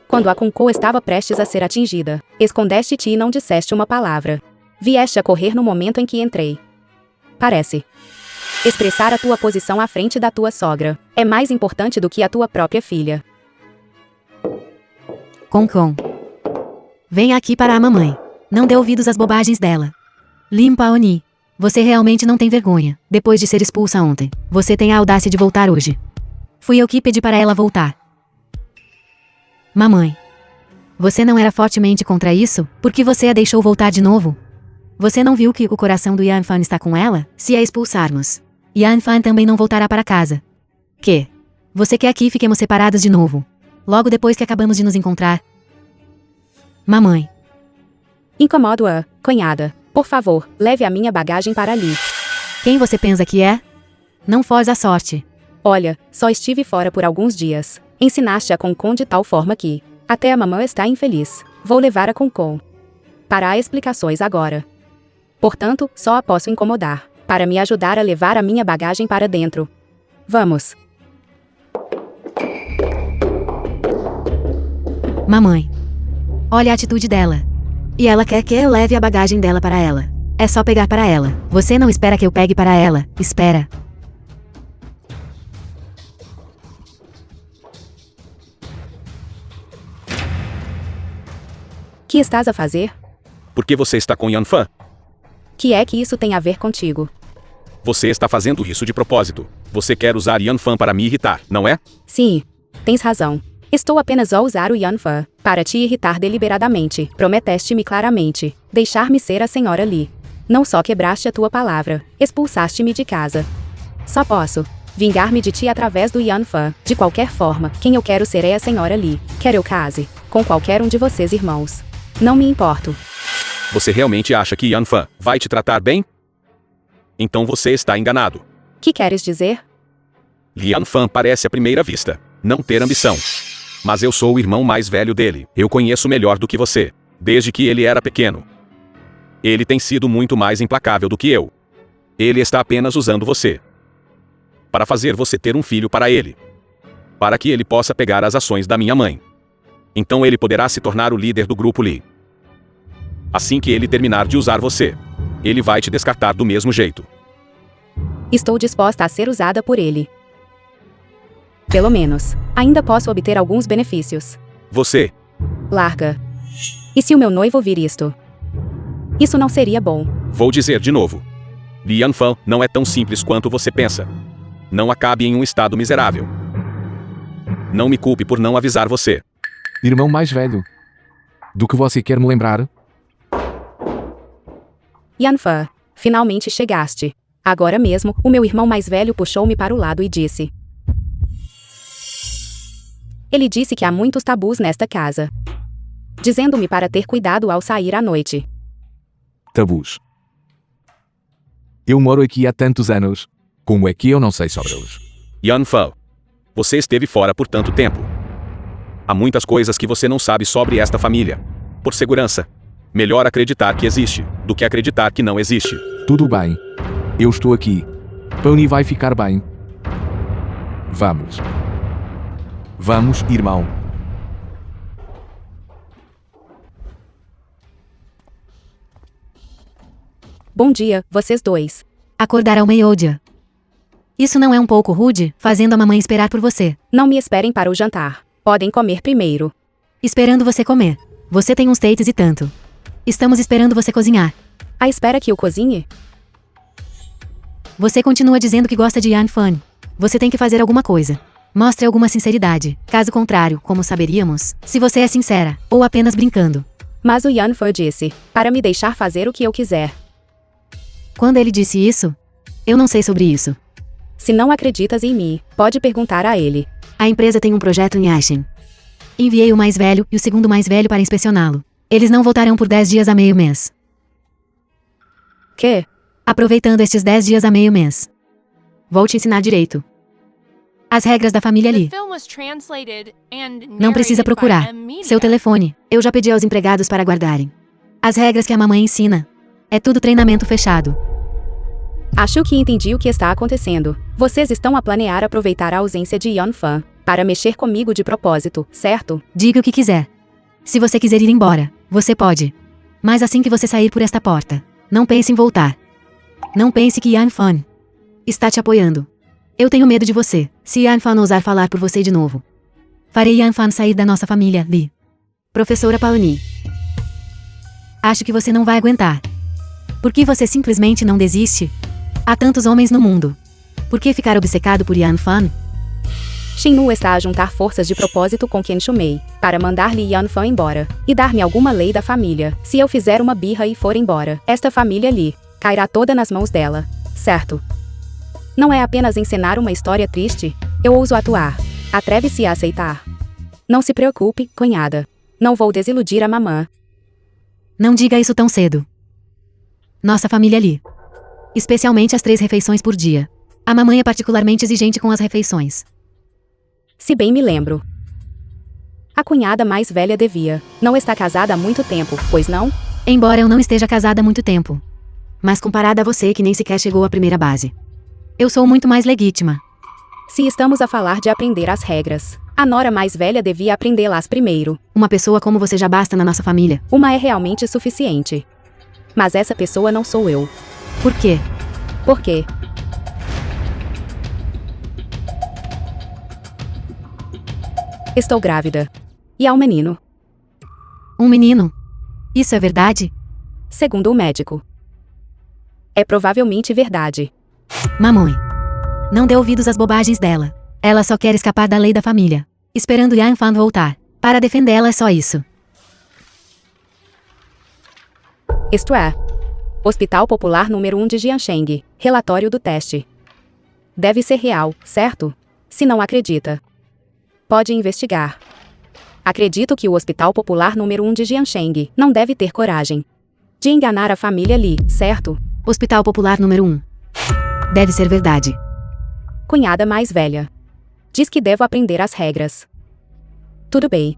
Quando a Kunko estava prestes a ser atingida, escondeste-te e não disseste uma palavra. Vieste a correr no momento em que entrei. Parece. Expressar a tua posição à frente da tua sogra é mais importante do que a tua própria filha. Concon. Venha aqui para a mamãe. Não dê ouvidos às bobagens dela. Lim Pawnee. Você realmente não tem vergonha. Depois de ser expulsa ontem, você tem a audácia de voltar hoje. Fui eu que pedi para ela voltar. Mamãe. Você não era fortemente contra isso? Por que você a deixou voltar de novo? Você não viu que o coração do Yan Fan está com ela? Se a expulsarmos, Yan Fan também não voltará para casa. Que? Você quer que fiquemos separados de novo? Logo depois que acabamos de nos encontrar? Mamãe. Incomodo-a, cunhada. Por favor, leve a minha bagagem para ali. Quem você pensa que é? Não foge a sorte. Olha, só estive fora por alguns dias. Ensinaste a Concon de tal forma que até a mamã está infeliz. Vou levar a Concon. Para explicações agora. Portanto, só a posso incomodar, para me ajudar a levar a minha bagagem para dentro. Vamos. Mamãe. Olha a atitude dela. E ela quer que eu leve a bagagem dela para ela. É só pegar para ela. Você não espera que eu pegue para ela. Espera. Que estás a fazer? Por que você está com Yan Fan? Que é que isso tem a ver contigo? Você está fazendo isso de propósito. Você quer usar Yan Fan para me irritar, não é? Sim, tens razão. Estou apenas a usar o Yan Fan para te irritar deliberadamente. Prometeste-me claramente deixar-me ser a senhora Lee. Não só quebraste a tua palavra, expulsaste-me de casa. Só posso vingar-me de ti através do Yan Fan. De qualquer forma, quem eu quero ser é a senhora Lee. Quer eu case com qualquer um de vocês irmãos. Não me importo. Você realmente acha que Yan Fan vai te tratar bem? Então você está enganado. Que queres dizer? Yan Fan parece à primeira vista não ter ambição. Mas eu sou o irmão mais velho dele. Eu conheço melhor do que você, desde que ele era pequeno. Ele tem sido muito mais implacável do que eu. Ele está apenas usando você para fazer você ter um filho para ele, para que ele possa pegar as ações da minha mãe. Então ele poderá se tornar o líder do grupo Lee. Assim que ele terminar de usar você, ele vai te descartar do mesmo jeito. Estou disposta a ser usada por ele. Pelo menos, ainda posso obter alguns benefícios. Você, Larga. E se o meu noivo vir isto? Isso não seria bom. vou dizer de novo. Yan Fan não é tão simples quanto você pensa. Não acabe em um estado miserável. Não me culpe por não avisar você. Irmão mais velho. Do que você quer me lembrar? Yan Fan, finalmente chegaste. Agora mesmo, o meu irmão mais velho puxou-me para o lado e disse. Ele disse que há muitos tabus nesta casa. Dizendo-me para ter cuidado ao sair à noite. Tabus. Eu moro aqui há tantos anos. Como é que eu não sei sobre eles? Yan Fan, você esteve fora por tanto tempo. Há muitas coisas que você não sabe sobre esta família. Por segurança, melhor acreditar que existe, do que acreditar que não existe. Tudo bem. Eu estou aqui. Pawnee vai ficar bem. Vamos. Vamos, irmão. Bom dia, vocês dois. Acordar ao meio-dia. Isso não é um pouco rude, fazendo a mamãe esperar por você? Não me esperem para o jantar. Podem comer primeiro. Esperando você comer. Você tem uns dates e tanto. Estamos esperando você cozinhar. À espera que eu cozinhe? Você continua dizendo que gosta de Yan Fan. Você tem que fazer alguma coisa. Mostre alguma sinceridade. Caso contrário, como saberíamos, se você é sincera, ou apenas brincando. Mas o Yan Fan disse, para me deixar fazer o que eu quiser. Quando ele disse isso? Eu não sei sobre isso. Se não acreditas em mim, pode perguntar a ele. A empresa tem um projeto em Ashen. Enviei o mais velho e o segundo mais velho para inspecioná-lo. Eles não voltarão por 10 dias a meio mês. Que? Aproveitando estes 10 dias a meio mês. Vou te ensinar direito. As regras da família The Lee. film was translated and Não precisa narrated by procurar. M. Media. Seu telefone. Eu já pedi aos empregados para guardarem. As regras que a mamãe ensina. É tudo treinamento fechado. Acho que entendi o que está acontecendo. Vocês estão a planear aproveitar a ausência de Yan Fan para mexer comigo de propósito, certo? Diga o que quiser. Se você quiser ir embora, você pode. Mas assim que você sair por esta porta, não pense em voltar. Não pense que Yan Fan está te apoiando. Eu tenho medo de você, se Yan Fan ousar falar por você de novo. Farei Yan Fan sair da nossa família, Lee. Professora Paoni. Acho que você não vai aguentar. Por que você simplesmente não desiste? Há tantos homens no mundo. Por que ficar obcecado por Yan Fan? Shinnu está a juntar forças de propósito com Ken Shumei para mandar Li Yan Fan embora e dar-me alguma lei da família. Se eu fizer uma birra e for embora, esta família Li cairá toda nas mãos dela, certo? Não é apenas encenar uma história triste, eu ouso atuar. Atreve-se a aceitar. Não se preocupe, cunhada. Não vou desiludir a mamã. Não diga isso tão cedo. Nossa família Lee. Especialmente as 3 refeições por dia. A mamãe é particularmente exigente com as refeições. Se bem me lembro. A cunhada mais velha devia. Não está casada há muito tempo, pois não? Embora eu não esteja casada há muito tempo. Mas comparada a você que nem sequer chegou à primeira base. Eu sou muito mais legítima. Se estamos a falar de aprender as regras, a nora mais velha devia aprendê-las primeiro. Uma pessoa como você já basta na nossa família. Uma é realmente suficiente. Mas essa pessoa não sou eu. Por quê? Por quê? Estou grávida. E há um menino. Um menino? Isso é verdade? Segundo o médico. É provavelmente verdade. Mamãe. Não dê ouvidos às bobagens dela. Ela só quer escapar da lei da família. Esperando Yan Fan voltar. Para defendê-la é só isso. Isto é. Hospital Popular número 1 de Jiansheng. Relatório do teste. Deve ser real, certo? Se não acredita, pode investigar. Acredito que o Hospital Popular número 1 de Jiansheng não deve ter coragem de enganar a família Li, certo? Hospital Popular número 1. Deve ser verdade. Cunhada mais velha. Diz que devo aprender as regras. Tudo bem.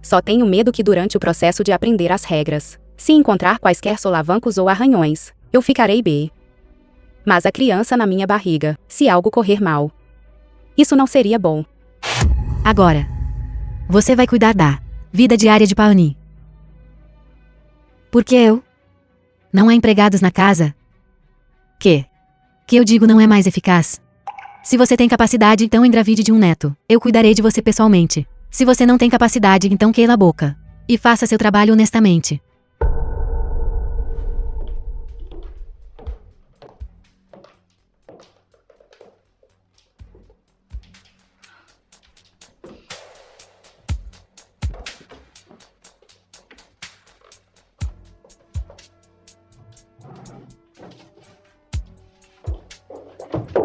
Só tenho medo que durante o processo de aprender as regras, se encontrar quaisquer solavancos ou arranhões, eu ficarei bem. Mas a criança na minha barriga, se algo correr mal, isso não seria bom. Agora, você vai cuidar da vida diária de Paoni. Porque eu? Não há empregados na casa? Que eu digo não é mais eficaz? Se você tem capacidade, então engravide de um neto. Eu cuidarei de você pessoalmente. Se você não tem capacidade, então queila a boca. E faça seu trabalho honestamente.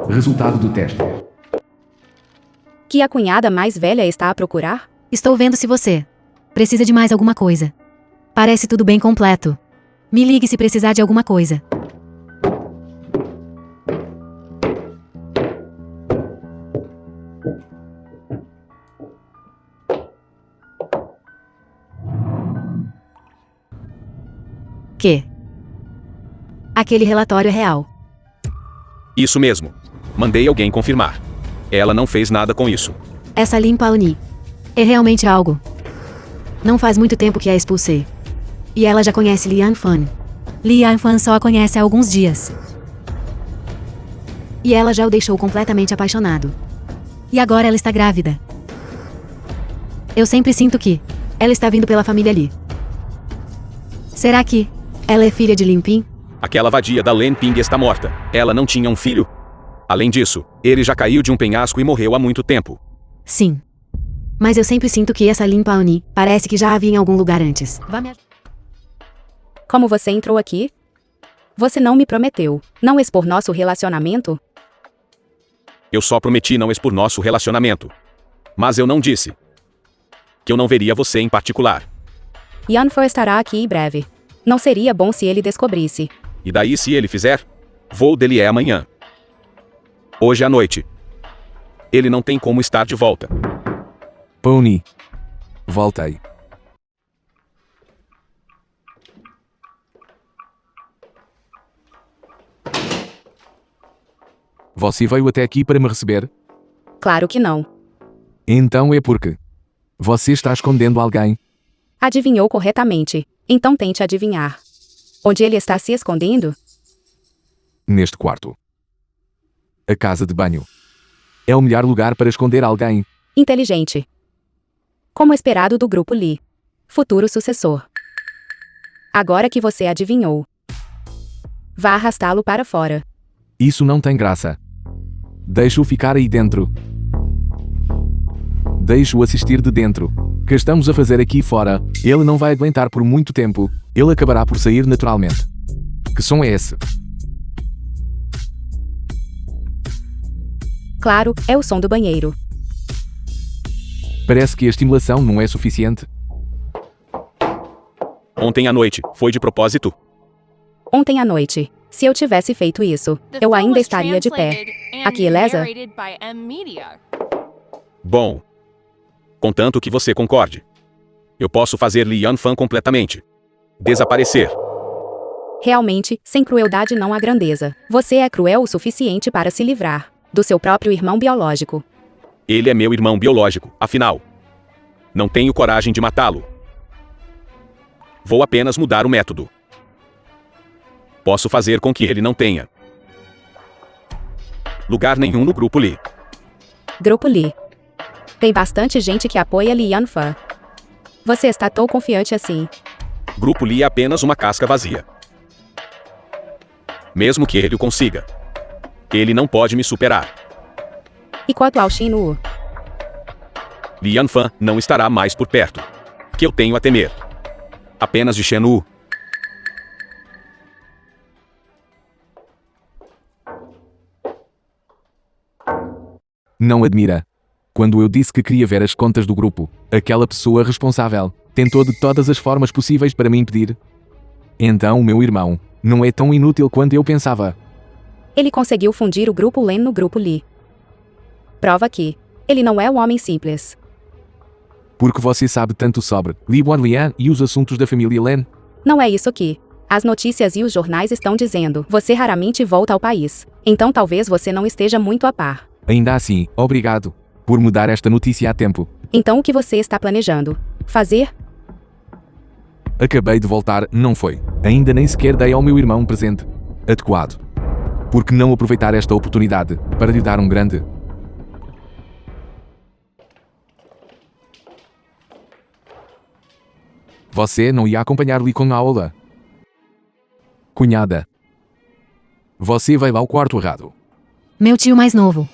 Resultado do teste. Que a cunhada mais velha está a procurar? Estou vendo se você precisa de mais alguma coisa. Parece tudo bem completo. Me ligue se precisar de alguma coisa. Que? Aquele relatório é real. Isso mesmo. Mandei alguém confirmar. Ela não fez nada com isso. Essa Lin Paoni é realmente algo. Não faz muito tempo que a expulsei. E ela já conhece Li Yan Fan. Li Yan Fan só a conhece há alguns dias. E ela já o deixou completamente apaixonado. E agora ela está grávida. Eu sempre sinto que ela está vindo pela família Li. Será que ela é filha de Lin Ping? Aquela vadia da Len Ping está morta. Ela não tinha um filho. Além disso, ele já caiu de um penhasco e morreu há muito tempo. Sim. Mas eu sempre sinto que essa Lin Paoni parece que já havia em algum lugar antes. Como você entrou aqui? Você não me prometeu não expor nosso relacionamento? Eu só prometi não expor nosso relacionamento. Mas eu não disse que eu não veria você em particular. Yanfa estará aqui em breve. Não seria bom se ele descobrisse. E daí se ele fizer? Voo dele é amanhã. Hoje à noite. Ele não tem como estar de volta. Pony. Voltei. Você veio até aqui para me receber? Claro que não. Então é porque você está escondendo alguém. Adivinhou corretamente. Então tente adivinhar. Onde ele está se escondendo? Neste quarto. A casa de banho. É o melhor lugar para esconder alguém. Inteligente. Como esperado do grupo Lee. Futuro sucessor. Agora que você adivinhou, vá arrastá-lo para fora. Isso não tem graça. Deixe-o ficar aí dentro. Deixe-o assistir de dentro. Que estamos a fazer aqui fora, ele não vai aguentar por muito tempo. Ele acabará por sair naturalmente. Que som é esse? Claro, é o som do banheiro. Parece que a estimulação não é suficiente. Ontem à noite, foi de propósito? Ontem à noite. Se eu tivesse feito isso, The eu film ainda was estaria de pé. translated and Aqui, Eleza? narrated by M. Media. Bom. Contanto que você concorde. Eu posso fazer Li Yanfan completamente desaparecer. Realmente, sem crueldade não há grandeza. Você é cruel o suficiente para se livrar do seu próprio irmão biológico. Ele é meu irmão biológico, afinal. Não tenho coragem de matá-lo. Vou apenas mudar o método. Posso fazer com que ele não tenha lugar nenhum no grupo Lee. Grupo Lee. Tem bastante gente que apoia Li Yanfan. Você está tão confiante assim. Grupo Lee é apenas uma casca vazia. Mesmo que ele o consiga, ele não pode me superar. E quanto ao Shin Woo? Li Yanfan não estará mais por perto. Que eu tenho a temer. Apenas de Shen Wu. Não admira. Quando eu disse que queria ver as contas do grupo, aquela pessoa responsável tentou de todas as formas possíveis para me impedir. Então o meu irmão não é tão inútil quanto eu pensava. Ele conseguiu fundir o grupo Len no grupo Lee. Prova que ele não é um homem simples. Porque você sabe tanto sobre Li Wanlian e os assuntos da família Len. Não é isso que as notícias e os jornais estão dizendo. Você raramente volta ao país. Então talvez você não esteja muito a par. Ainda assim, obrigado por me dar esta notícia a tempo. Então o que você está planejando fazer? Acabei de voltar, não foi. Ainda nem sequer dei ao meu irmão um presente adequado. Por que não aproveitar esta oportunidade para lhe dar um grande? Você não ia acompanhar Lee com a aula? Cunhada. Você vai lá ao quarto errado. Meu tio mais novo.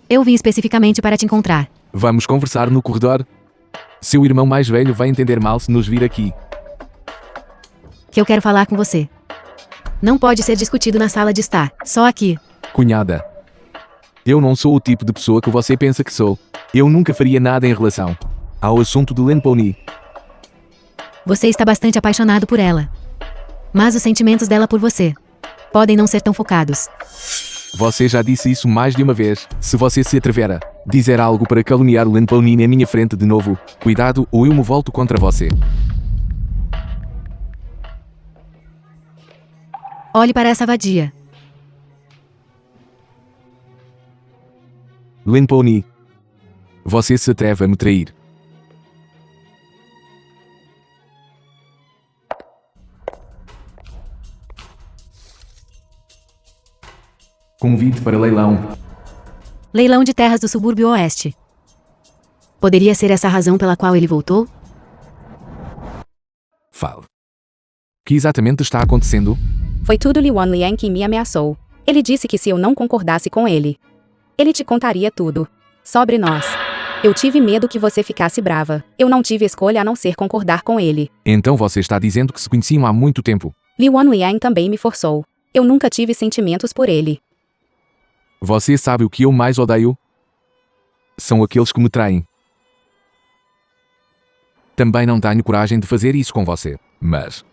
Eu vim especificamente para te encontrar. Vamos conversar no corredor? Seu irmão mais velho vai entender mal se nos vir aqui. Que eu quero falar com você. Não pode ser discutido na sala de estar, só aqui. Cunhada. Eu não sou o tipo de pessoa que você pensa que sou. Eu nunca faria nada em relação ao assunto de Len Pony. Você está bastante apaixonado por ela. Mas os sentimentos dela por você podem não ser tão focados. Você já disse isso mais de uma vez. Se você se atrever a dizer algo para caluniar Len Pony na minha frente de novo, cuidado ou eu me volto contra você. Olhe para essa vadia. Len Pony. Você se atreve a me trair. Convite para leilão. Leilão de terras do subúrbio oeste. Poderia ser essa a razão pela qual ele voltou? Fale. O que exatamente está acontecendo? Foi tudo Li Wanlian que me ameaçou. Ele disse que se eu não concordasse com ele, ele te contaria tudo sobre nós. Eu tive medo que você ficasse brava. Eu não tive escolha a não ser concordar com ele. Então você está dizendo que se conheciam há muito tempo. Li Wanlian também me forçou. Eu nunca tive sentimentos por ele. Você sabe o que eu mais odeio? São aqueles que me traem. Também não tenho coragem de fazer isso com você, mas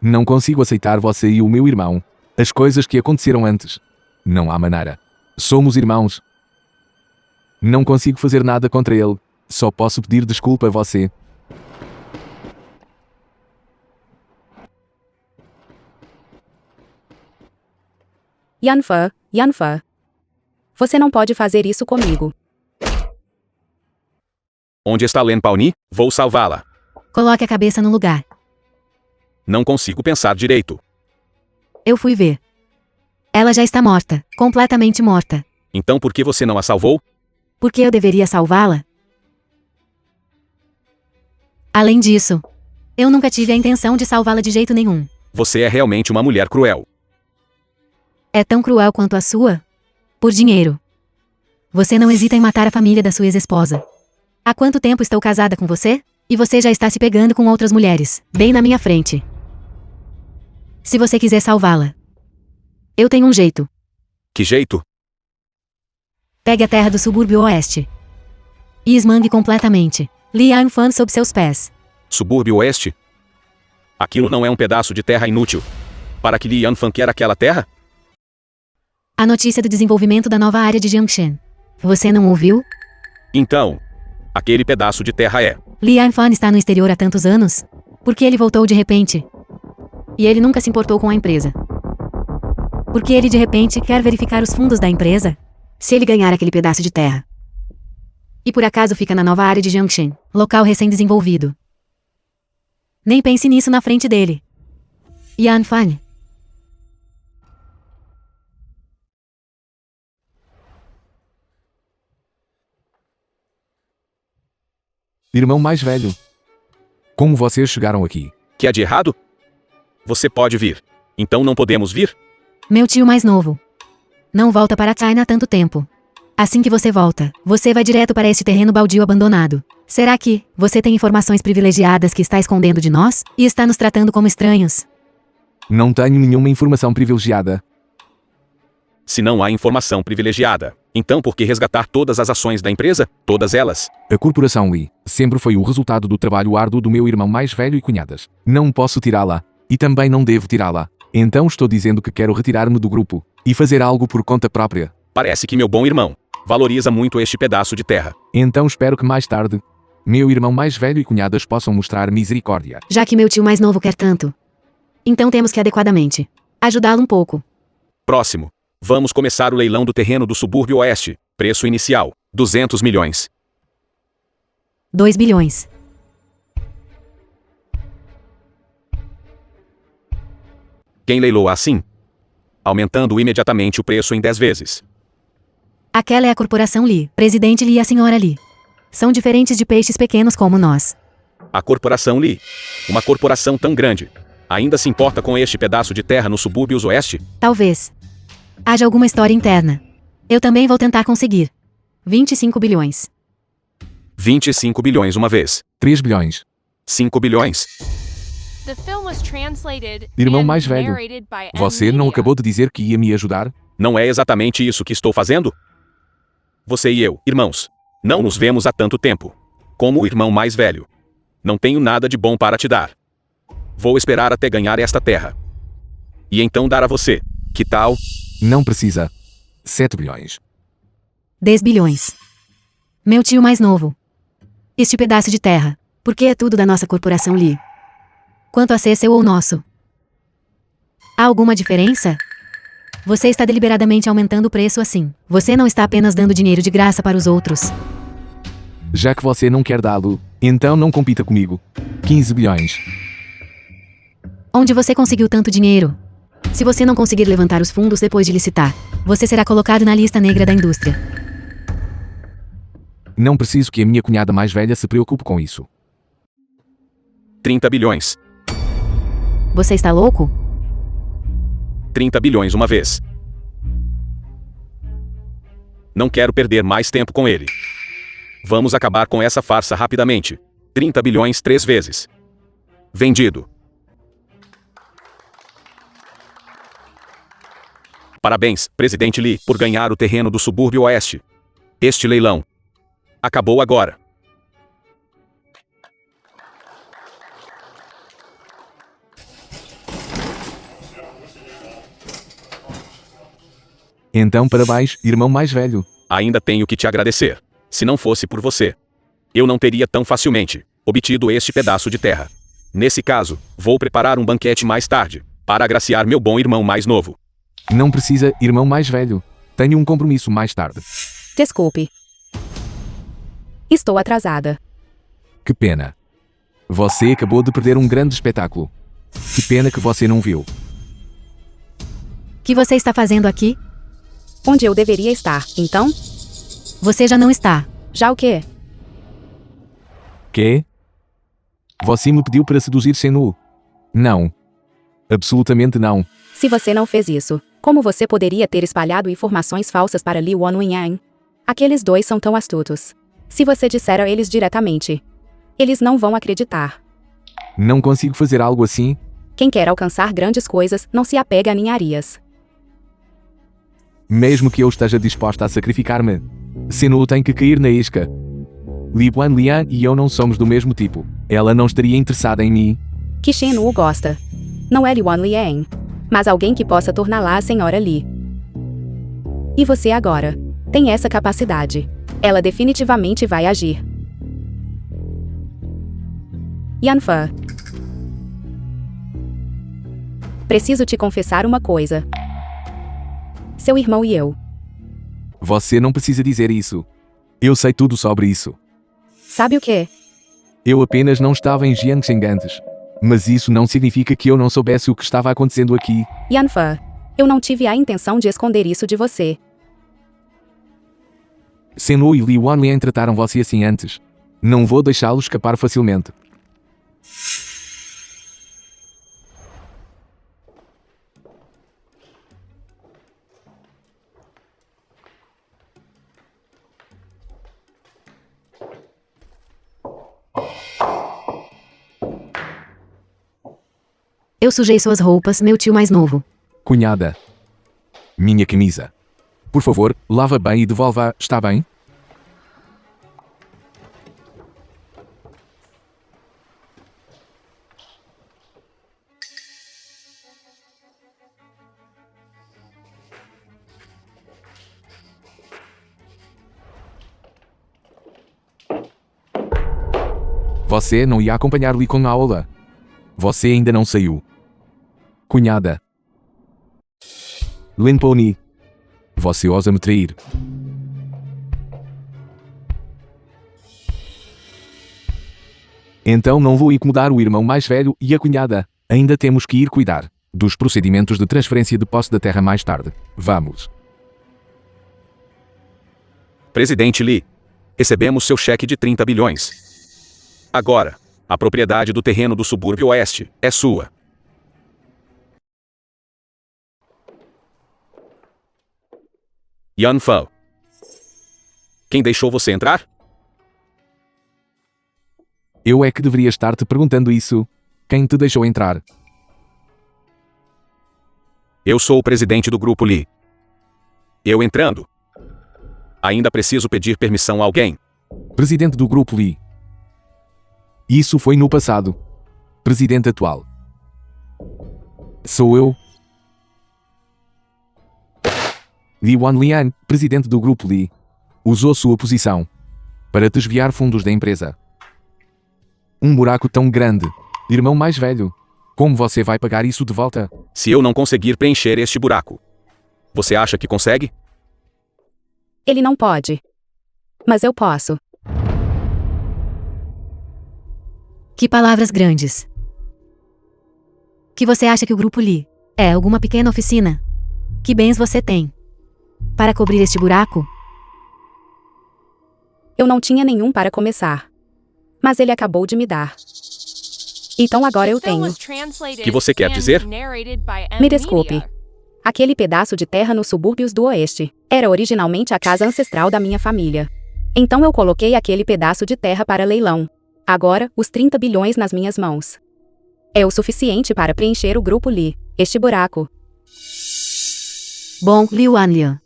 não consigo aceitar você e o meu irmão. As coisas que aconteceram antes. Não há maneira. Somos irmãos. Não consigo fazer nada contra ele. Só posso pedir desculpa a você. Yanfa. Você não pode fazer isso comigo. Onde está Len Pawnee? Vou salvá-la. Coloque a cabeça no lugar. Não consigo pensar direito. Eu fui ver. Ela já está morta. Completamente morta. Então por que você não a salvou? Por que eu deveria salvá-la? Além disso, eu nunca tive a intenção de salvá-la de jeito nenhum. Você é realmente uma mulher cruel. É tão cruel quanto a sua? Por dinheiro. Você não hesita em matar a família da sua ex-esposa. Há quanto tempo estou casada com você? E você já está se pegando com outras mulheres, bem na minha frente. Se você quiser salvá-la, eu tenho um jeito. Que jeito? Pegue a terra do subúrbio oeste. E esmangue completamente. Lee Yan-fan sob seus pés. Subúrbio oeste? Aquilo não é um pedaço de terra inútil. Para que Li Yanfan quer aquela terra? A notícia do desenvolvimento da nova área de Jiangshan. Você não ouviu? Então, aquele pedaço de terra é... Li Yan-fan está no exterior há tantos anos? Por que ele voltou de repente? E ele nunca se importou com a empresa. Porque ele de repente quer verificar os fundos da empresa? Se ele ganhar aquele pedaço de terra. E por acaso fica na nova área de Jiangshan, local recém-desenvolvido. Nem pense nisso na frente dele. Yan-fan. Irmão mais velho. Como vocês chegaram aqui? Que há de errado? Você pode vir. Então não podemos vir? Meu tio mais novo. Não volta para China há tanto tempo. Assim que você volta, você vai direto para este terreno baldio abandonado. Será que você tem informações privilegiadas que está escondendo de nós? E está nos tratando como estranhos? Não tenho nenhuma informação privilegiada. Se não há informação privilegiada, então por que resgatar todas as ações da empresa? Todas elas? A corporação Lee sempre foi o resultado do trabalho árduo do meu irmão mais velho e cunhadas. Não posso tirá-la. E também não devo tirá-la. Então estou dizendo que quero retirar-me do grupo e fazer algo por conta própria. Parece que meu bom irmão valoriza muito este pedaço de terra. Então espero que mais tarde, meu irmão mais velho e cunhadas possam mostrar misericórdia. Já que meu tio mais novo quer tanto. Então temos que adequadamente ajudá-lo um pouco. Próximo. Vamos começar o leilão do terreno do subúrbio oeste. Preço inicial, 200 milhões. 2 bilhões. Quem leiloa assim? Aumentando imediatamente o preço em 10 vezes. Aquela é a corporação Lee, presidente Lee e a senhora Lee. São diferentes de peixes pequenos como nós. A corporação Lee. Uma corporação tão grande. Ainda se importa com este pedaço de terra nos subúrbios oeste? Talvez haja alguma história interna. Eu também vou tentar conseguir. 25 bilhões. 25 bilhões uma vez. 3 bilhões. 5 bilhões. The film was translated Irmão and mais velho. narrated by Você não M-Media. acabou de dizer que ia me ajudar? Não é exatamente isso que estou fazendo? Você e eu, irmãos, não nos vemos há tanto tempo. Como o irmão mais velho. Não tenho nada de bom para te dar. Vou esperar até ganhar esta terra. E então dar a você. Que tal? Não precisa. 7 bilhões. 10 bilhões. Meu tio mais novo. Este pedaço de terra. Porque é tudo da nossa corporação Lee. Quanto a ser seu ou nosso. Há alguma diferença? Você está deliberadamente aumentando o preço assim. Você não está apenas dando dinheiro de graça para os outros. Já que você não quer dá-lo, então não compita comigo. 15 bilhões. Onde você conseguiu tanto dinheiro? Se você não conseguir levantar os fundos depois de licitar, você será colocado na lista negra da indústria. Não preciso que a minha cunhada mais velha se preocupe com isso. 30 bilhões. Você está louco? 30 bilhões uma vez. Não quero perder mais tempo com ele. Vamos acabar com essa farsa rapidamente. 30 bilhões 3 vezes. Vendido. Parabéns, Presidente Lee, por ganhar o terreno do subúrbio oeste. Este leilão acabou agora. Então parabéns, irmão mais velho. Ainda tenho que te agradecer. Se não fosse por você, eu não teria tão facilmente obtido este pedaço de terra. Nesse caso, vou preparar um banquete mais tarde, para agraciar meu bom irmão mais novo. Não precisa, irmão mais velho. Tenho um compromisso mais tarde. Desculpe. Estou atrasada. Que pena. Você acabou de perder um grande espetáculo. Que pena que você não viu. O que você está fazendo aqui? Onde eu deveria estar, então? Você já não está. Já o quê? Quê? Você me pediu para seduzir Senu? Não. Absolutamente não. Se você não fez isso, como você poderia ter espalhado informações falsas para Li Wanyan? Aqueles dois são tão astutos. Se você disser a eles diretamente, eles não vão acreditar. Não consigo fazer algo assim? Quem quer alcançar grandes coisas não se apega a ninharias. Mesmo que eu esteja disposta a sacrificar-me, Senu tem que cair na isca. Li Wanlian e eu não somos do mesmo tipo. Ela não estaria interessada em mim. Que Shen-Nu gosta. Não é Li Wanlian, mas alguém que possa torná-la a Senhora Li. E você agora tem essa capacidade. Ela definitivamente vai agir. Yanfa. Preciso te confessar uma coisa. Seu irmão e eu. Você não precisa dizer isso. Eu sei tudo sobre isso. Sabe o quê? Eu apenas não estava em Jiangxing antes. Mas isso não significa que eu não soubesse o que estava acontecendo aqui. Yanfa, eu não tive a intenção de esconder isso de você. Senu e Li Wanlian trataram você assim antes. Não vou deixá-lo escapar facilmente. Eu sujei suas roupas, meu tio mais novo. Cunhada. Minha camisa. Por favor, lava bem e devolva, está bem? Você não ia acompanhar Li com a aula. Você ainda não saiu. Cunhada. Linponi. Você ousa me trair. Então não vou incomodar o irmão mais velho e a cunhada. Ainda temos que ir cuidar dos procedimentos de transferência de posse da terra mais tarde. Vamos. Presidente Lee, recebemos seu cheque de 30 bilhões. Agora, a propriedade do terreno do subúrbio oeste é sua. Yanfa. Quem deixou você entrar? Eu é que deveria estar te perguntando isso. Quem te deixou entrar? Eu sou o presidente do grupo Lee. Eu entrando. Ainda preciso pedir permissão a alguém. Presidente do grupo Lee. Isso foi no passado. Presidente atual. Sou eu. Li Wanlian, presidente do grupo Lee, usou sua posição para desviar fundos da empresa. Um buraco tão grande. Irmão mais velho. Como você vai pagar isso de volta? Se eu não conseguir preencher este buraco, você acha que consegue? Ele não pode. Mas eu posso. Que palavras grandes. Que você acha que o grupo Lee é alguma pequena oficina? Que bens você tem para cobrir este buraco? Eu não tinha nenhum para começar. Mas ele acabou de me dar. Então agora eu tenho. Que você quer dizer? Me desculpe. Aquele pedaço de terra nos subúrbios do oeste era originalmente a casa ancestral da minha família. Então eu coloquei aquele pedaço de terra para leilão. Agora, os 30 bilhões nas minhas mãos. É o suficiente para preencher o grupo Lee, este buraco. Bom, Liu Wanlian.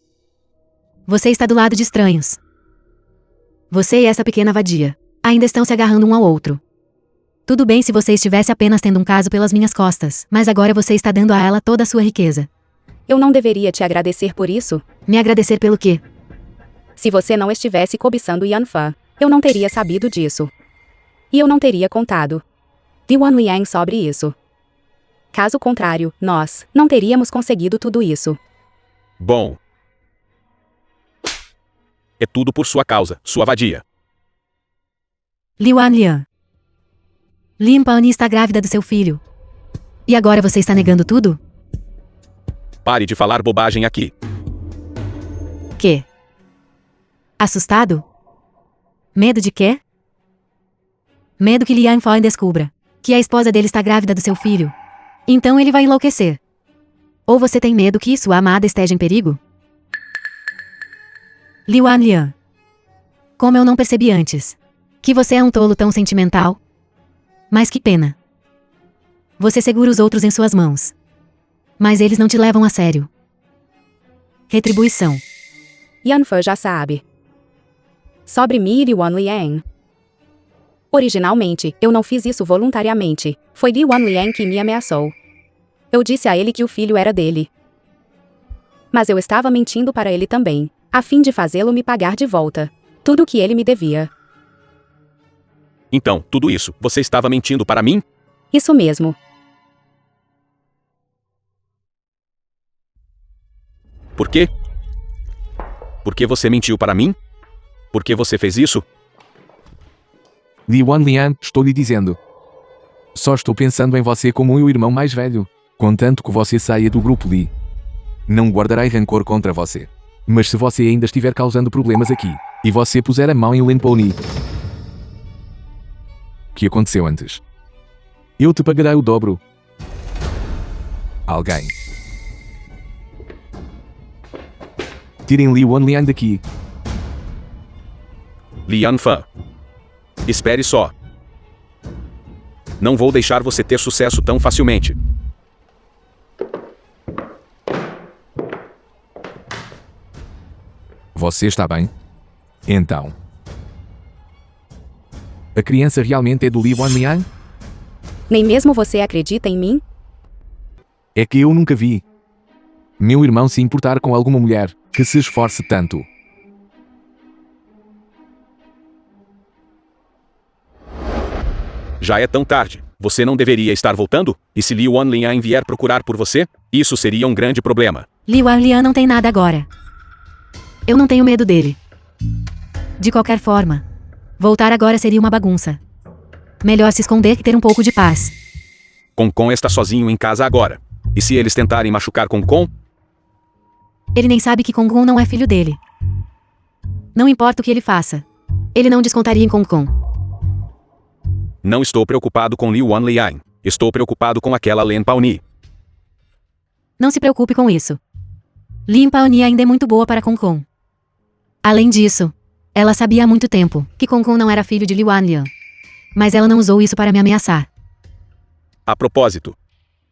Você está do lado de estranhos. Você e essa pequena vadia ainda estão se agarrando um ao outro. Tudo bem se você estivesse apenas tendo um caso pelas minhas costas, mas agora você está dando a ela toda a sua riqueza. Eu não deveria te agradecer por isso? Me agradecer pelo quê? Se você não estivesse cobiçando Yanfa, eu não teria sabido disso. E eu não teria contado Li Wanlian sobre isso. Caso contrário, nós não teríamos conseguido tudo isso. Bom. É tudo por sua causa, sua vadia. Li Wanlian. Lin Paoni está grávida do seu filho. E agora você está negando tudo? Pare de falar bobagem aqui. Quê? Assustado? Medo de quê? Medo que Lian Fan descubra que a esposa dele está grávida do seu filho. Então ele vai enlouquecer. Ou você tem medo que sua amada esteja em perigo? Li Wanlian. Como eu não percebi antes. Que você é um tolo tão sentimental. Mas que pena. Você segura os outros em suas mãos. Mas eles não te levam a sério. Retribuição. Yanfa já sabe. Sobre mim e Li Wanlian. Originalmente, eu não fiz isso voluntariamente. Foi Li Wanlian que me ameaçou. Eu disse a ele que o filho era dele. Mas eu estava mentindo para ele também, a fim de fazê-lo me pagar de volta tudo o que ele me devia. Então, tudo isso, você estava mentindo para mim? Isso mesmo. Por quê? Por que você mentiu para mim? Por que você fez isso? Li Wanlian, estou lhe dizendo. Só estou pensando em você como o irmão mais velho. Contanto que você saia do grupo Li. Não guardarei rancor contra você. Mas se você ainda estiver causando problemas aqui, e você puser a mão em Lin Paoni, o que aconteceu antes? Eu te pagarei o dobro. Alguém. Tirem Li Wanlian daqui. Lian Fan. Espere só. Não vou deixar você ter sucesso tão facilmente. Você está bem? Então. A criança realmente é do Li Wanlian? Nem mesmo você acredita em mim? É que eu nunca vi meu irmão se importar com alguma mulher que se esforce tanto. Já é tão tarde. Você não deveria estar voltando? E se Li Wanlian vier procurar por você? Isso seria um grande problema. Li Wanlian não tem nada agora. Eu não tenho medo dele. De qualquer forma, voltar agora seria uma bagunça. Melhor se esconder que ter um pouco de paz. Concon está sozinho em casa agora. E se eles tentarem machucar Concon? Ele nem sabe que Concon não é filho dele. Não importa o que ele faça. Ele não descontaria em Concon. Não estou preocupado com Li Wanlian. Estou preocupado com aquela Lin Paoni. Não se preocupe com isso. Lin Paoni ainda é muito boa para Concon. Além disso, ela sabia há muito tempo que Concon não era filho de Li Wanlian. Mas ela não usou isso para me ameaçar. A propósito,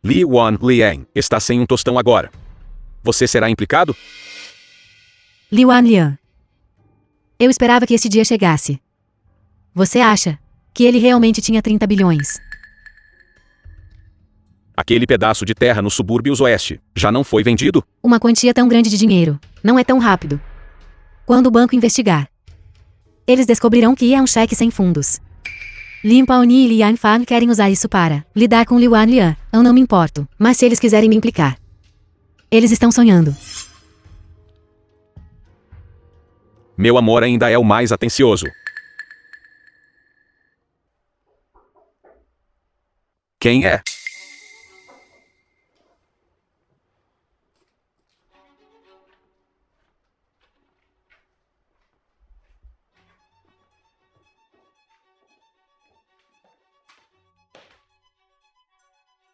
Li Wanlian está sem um tostão agora. Você será implicado? Li Wanlian. Eu esperava que esse dia chegasse. Você acha que ele realmente tinha 30 bilhões? Aquele pedaço de terra nos subúrbios oeste já não foi vendido? Uma quantia tão grande de dinheiro não é tão rápido. Quando o banco investigar, eles descobrirão que é um cheque sem fundos. Lin Paoni e Lian Fan querem usar isso para lidar com Li Wanlian. Eu não me importo, mas se eles quiserem me implicar, eles estão sonhando. Meu amor ainda é o mais atencioso. Quem é?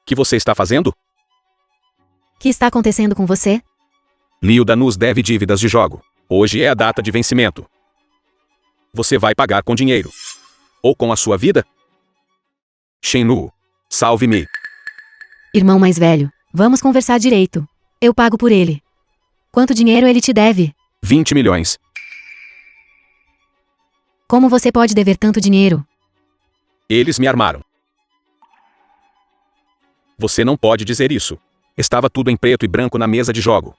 O que você está fazendo? O que está acontecendo com você? Liuda nos deve dívidas de jogo. Hoje é a data de vencimento. Você vai pagar com dinheiro. Ou com a sua vida? Shenlu, salve-me. Irmão mais velho, vamos conversar direito. Eu pago por ele. Quanto dinheiro ele te deve? 20 milhões. Como você pode dever tanto dinheiro? Eles me armaram. Você não pode dizer isso. Estava tudo em preto e branco na mesa de jogo.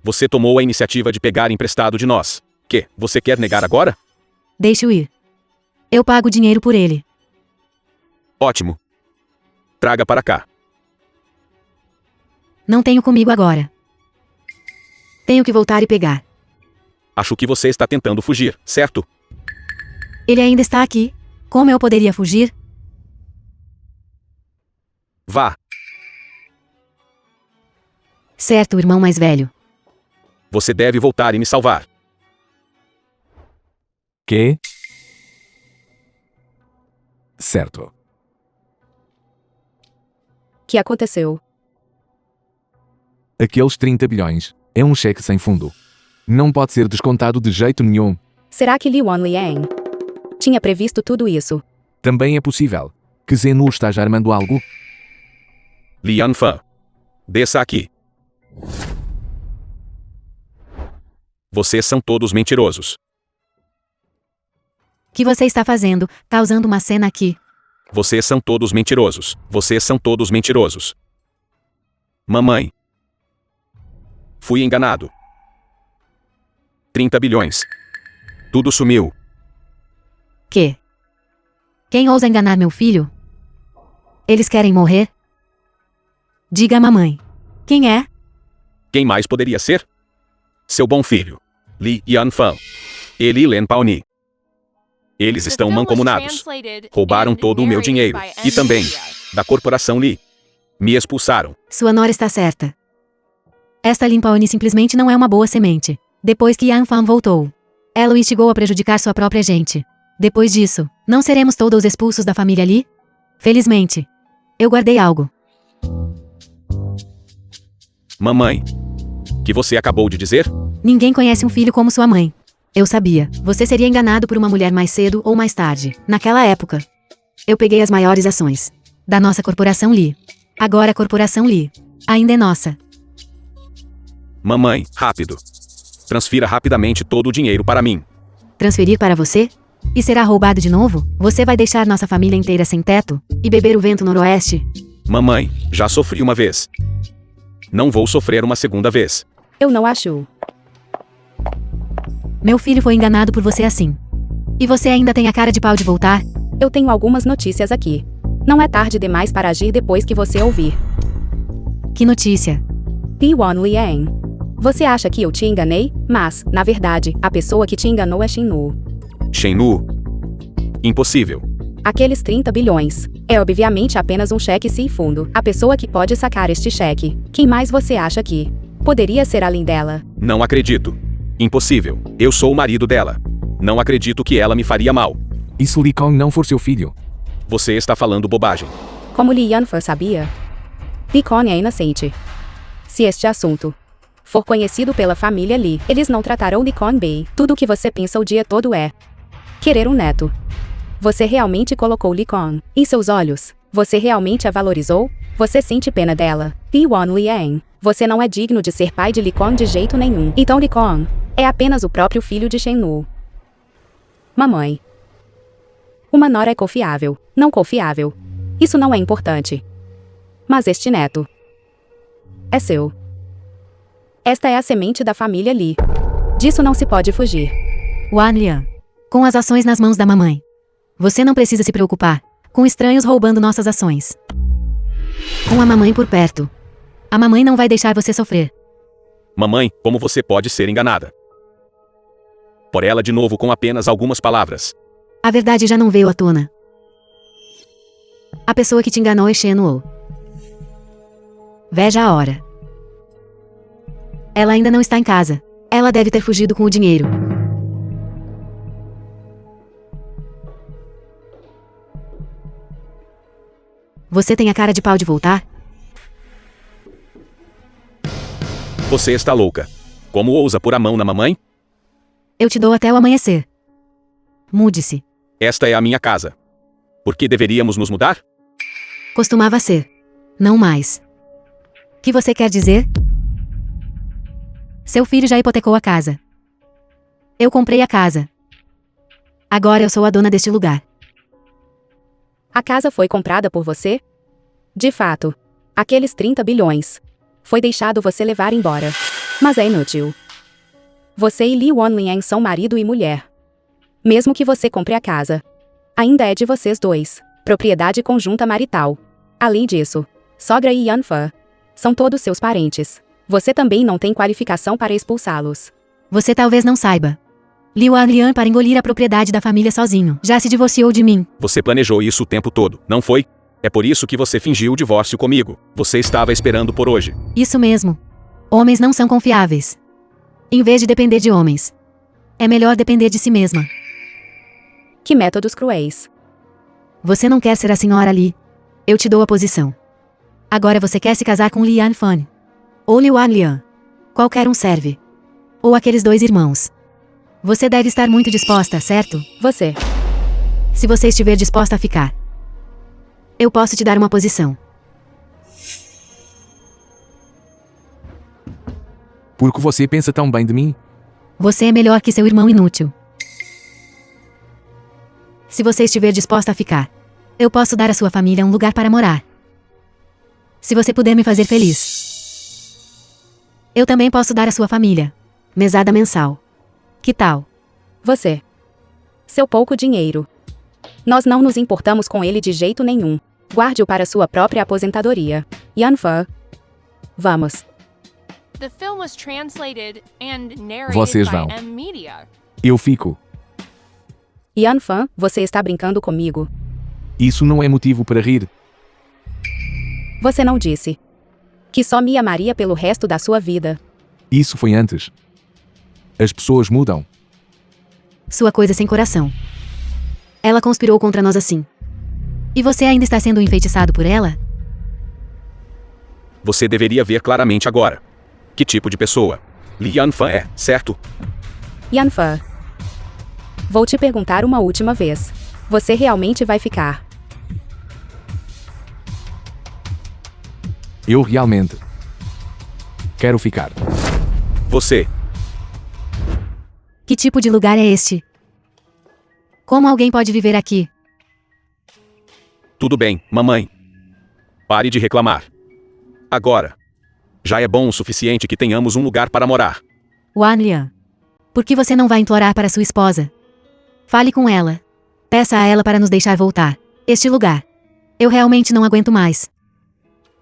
Você tomou a iniciativa de pegar emprestado de nós. Que, você quer negar agora? Deixe-o ir. Eu pago dinheiro por ele. Ótimo. Traga para cá. Não tenho comigo agora. Tenho que voltar e pegar. Acho que você está tentando fugir, certo? Ele ainda está aqui. Como eu poderia fugir? Vá. Certo, irmão mais velho. Você deve voltar e me salvar. Quê? Certo. Que aconteceu? Aqueles 30 bilhões. É um cheque sem fundo. Não pode ser descontado de jeito nenhum. Será que Li Wanliang tinha previsto tudo isso? Também é possível. Que Zenu está já armando algo? Lian Fan. Desça aqui. Vocês são todos mentirosos. O que você está fazendo? Causando uma cena aqui. Vocês são todos mentirosos. Vocês são todos mentirosos. Mamãe. Fui enganado. 30 bilhões. Tudo sumiu. Que? Quem ousa enganar meu filho? Eles querem morrer? Diga à mamãe. Quem é? Quem mais poderia ser? Seu bom filho. Li Yanfan. Ele e Len Paoni. Eles estão mancomunados. Roubaram todo o meu dinheiro. E também da corporação Li. Me expulsaram. Sua nora está certa. Esta Limpaoni simplesmente não é uma boa semente. Depois que Yan Fan voltou, ela o instigou a prejudicar sua própria gente. Depois disso, não seremos todos expulsos da família Li? Felizmente. Eu guardei algo. Mamãe. Que você acabou de dizer? Ninguém conhece um filho como sua mãe. Eu sabia. Você seria enganado por uma mulher mais cedo ou mais tarde. Naquela época, eu peguei as maiores ações da nossa corporação Li. Agora a corporação Li ainda é nossa. Mamãe, rápido. Transfira rapidamente todo o dinheiro para mim. Transferir para você? E será roubado de novo? Você vai deixar nossa família inteira sem teto? E beber o vento noroeste? Mamãe, já sofri uma vez. Não vou sofrer uma segunda vez. Eu não acho. Meu filho foi enganado por você assim. E você ainda tem a cara de pau de voltar? Eu tenho algumas notícias aqui. Não é tarde demais para agir depois que você ouvir. Que notícia? Li Wanliang. Você acha que eu te enganei? Mas, na verdade, a pessoa que te enganou é Shennu. Shennu? Impossível. Aqueles 30 bilhões. É obviamente apenas um cheque sem fundo. A pessoa que pode sacar este cheque. Quem mais você acha que poderia ser além dela? Não acredito. Impossível. Eu sou o marido dela. Não acredito que ela me faria mal. E se Li Kong não for seu filho? Você está falando bobagem. Como Li Yanfa sabia? Li Kong é inocente. Se este assunto for conhecido pela família Li, eles não tratarão Li Kong bem. Tudo o que você pensa o dia todo é querer um neto. Você realmente colocou Li Kong em seus olhos? Você realmente a valorizou? Você sente pena dela? Li Wanliang. Você não é digno de ser pai de Li Kong de jeito nenhum. Então Li Kong é apenas o próprio filho de Shennu. Mamãe. Uma nora é confiável, não confiável. Isso não é importante. Mas este neto é seu. Esta é a semente da família Li. Disso não se pode fugir. Wan Lian. Com as ações nas mãos da mamãe. Você não precisa se preocupar com estranhos roubando nossas ações. Com a mamãe por perto, a mamãe não vai deixar você sofrer. Mamãe, como você pode ser enganada? Por ela de novo com apenas algumas palavras. A verdade já não veio à tona. A pessoa que te enganou é Shennu. Veja a hora. Ela ainda não está em casa. Ela deve ter fugido com o dinheiro. Você tem a cara de pau de voltar? Você está louca. Como ousa pôr a mão na mamãe? Eu te dou até o amanhecer. Mude-se. Esta é a minha casa. Por que deveríamos nos mudar? Costumava ser. Não mais. Que você quer dizer? Seu filho já hipotecou a casa. Eu comprei a casa. Agora eu sou a dona deste lugar. A casa foi comprada por você? De fato. Aqueles 30 bilhões. Foi deixado você levar embora. Mas é inútil. Você e Li Wanliang são marido e mulher. Mesmo que você compre a casa, ainda é de vocês dois. Propriedade conjunta marital. Além disso, sogra e Yanfa são todos seus parentes. Você também não tem qualificação para expulsá-los. Você talvez não saiba. Liu Anlian para engolir a propriedade da família sozinho. Já se divorciou de mim. Você planejou isso o tempo todo, não foi? É por isso que você fingiu o divórcio comigo. Você estava esperando por hoje. Isso mesmo. Homens não são confiáveis. Em vez de depender de homens, é melhor depender de si mesma. Que métodos cruéis. Você não quer ser a senhora Li. Eu te dou a posição. Agora você quer se casar com Li Yanfan. Ou Liu Anlian. Qualquer um serve. Ou aqueles dois irmãos. Você deve estar muito disposta, certo? Você. Se você estiver disposta a ficar, eu posso te dar uma posição. Por que você pensa tão bem de mim? Você é melhor que seu irmão inútil. Se você estiver disposta a ficar, eu posso dar à sua família um lugar para morar. Se você puder me fazer feliz, eu também posso dar à sua família mesada mensal. Que tal? Você. Seu pouco dinheiro. Nós não nos importamos com ele de jeito nenhum. Guarde-o para sua própria aposentadoria. Yanfa. Vamos. The film was translated and narrated Vocês by vão. M-Media. Eu fico. Yanfa, você está brincando comigo. Isso não é motivo para rir. Você não disse que só me amaria pelo resto da sua vida. Isso foi antes. As pessoas mudam. Sua coisa sem coração. Ela conspirou contra nós assim. E você ainda está sendo enfeitiçado por ela? Você deveria ver claramente agora. Que tipo de pessoa Li Yanfan é, certo? Yanfa. Vou te perguntar uma última vez. Você realmente vai ficar? Eu realmente quero ficar. Você. Que tipo de lugar é este? Como alguém pode viver aqui? Tudo bem, mamãe. Pare de reclamar. Agora. Já é bom o suficiente que tenhamos um lugar para morar. Wanlian, por que você não vai implorar para sua esposa? Fale com ela. Peça a ela para nos deixar voltar. Este lugar. Eu realmente não aguento mais.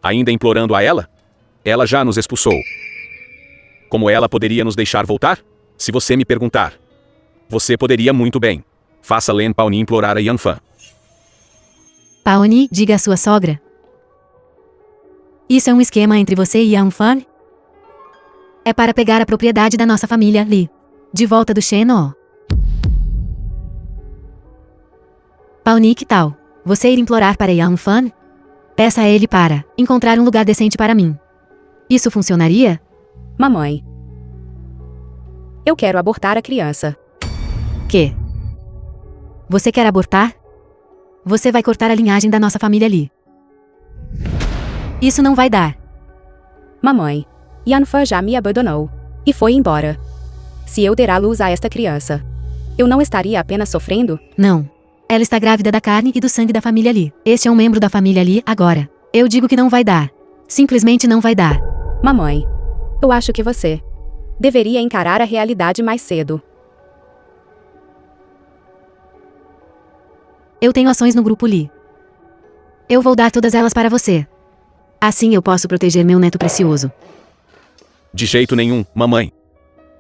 Ainda implorando a ela? Ela já nos expulsou. Como ela poderia nos deixar voltar? Se você me perguntar. Você poderia muito bem. Faça Len Paoni implorar a Yanfan. Paoni, diga à sua sogra. Isso é um esquema entre você e Yanfan? É para pegar a propriedade da nossa família, Li. De volta do Shen-O. Paoni, que tal? Você ir implorar para Yanfan? Peça a ele para encontrar um lugar decente para mim. Isso funcionaria? Mamãe. Eu quero abortar a criança. Que? Você quer abortar? Você vai cortar a linhagem da nossa família Li. Isso não vai dar. Mamãe. Yanfa já me abandonou. E foi embora. Se eu der à luz a esta criança, eu não estaria apenas sofrendo? Não. Ela está grávida da carne e do sangue da família Li. Este é um membro da família Li agora. Eu digo que não vai dar. Simplesmente não vai dar. Mamãe. Eu acho que você deveria encarar a realidade mais cedo. Eu tenho ações no grupo Li. Eu vou dar todas elas para você. Assim eu posso proteger meu neto precioso. De jeito nenhum, mamãe.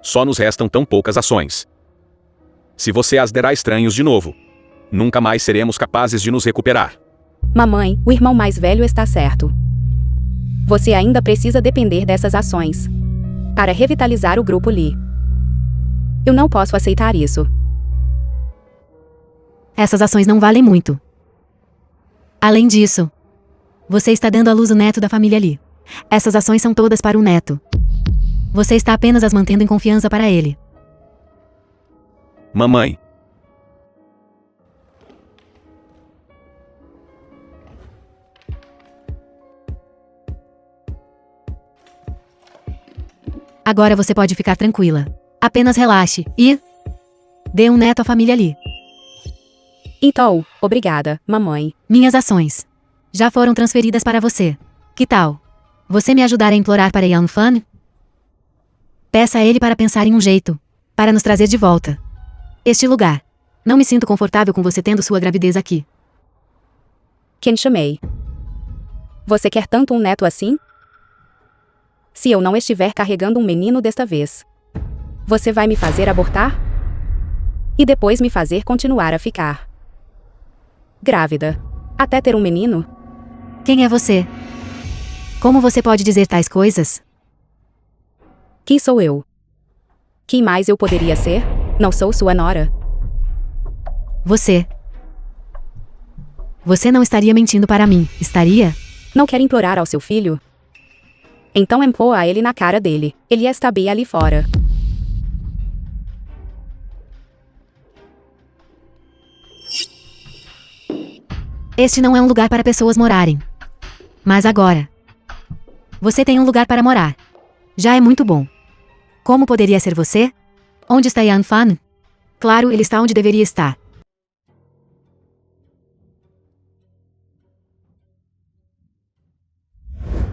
Só nos restam tão poucas ações. Se você as der a estranhos de novo, nunca mais seremos capazes de nos recuperar. Mamãe, o irmão mais velho está certo. Você ainda precisa depender dessas ações para revitalizar o grupo Li. Eu não posso aceitar isso. Essas ações não valem muito. Além disso, você está dando à luz o neto da família Li. Essas ações são todas para o neto. Você está apenas as mantendo em confiança para ele. Mamãe. Agora você pode ficar tranquila. Apenas relaxe e dê um neto à família Lee. Então, obrigada, mamãe. Minhas ações já foram transferidas para você. Que tal você me ajudar a implorar para Yan Fan? Peça a ele para pensar em um jeito para nos trazer de volta este lugar. Não me sinto confortável com você tendo sua gravidez aqui. Quem chamei? Você quer tanto um neto assim? Se eu não estiver carregando um menino desta vez, você vai me fazer abortar? E depois me fazer continuar a ficar grávida, até ter um menino? Quem é você? Como você pode dizer tais coisas? Quem sou eu? Quem mais eu poderia ser? Não sou sua nora. Você não estaria mentindo para mim, estaria? Não quer implorar ao seu filho? Então empurra a ele na cara dele. Ele está bem ali fora. Este não é um lugar para pessoas morarem. Mas agora você tem um lugar para morar. Já é muito bom. Como poderia ser você? Onde está Yan Fan? Claro, ele está onde deveria estar.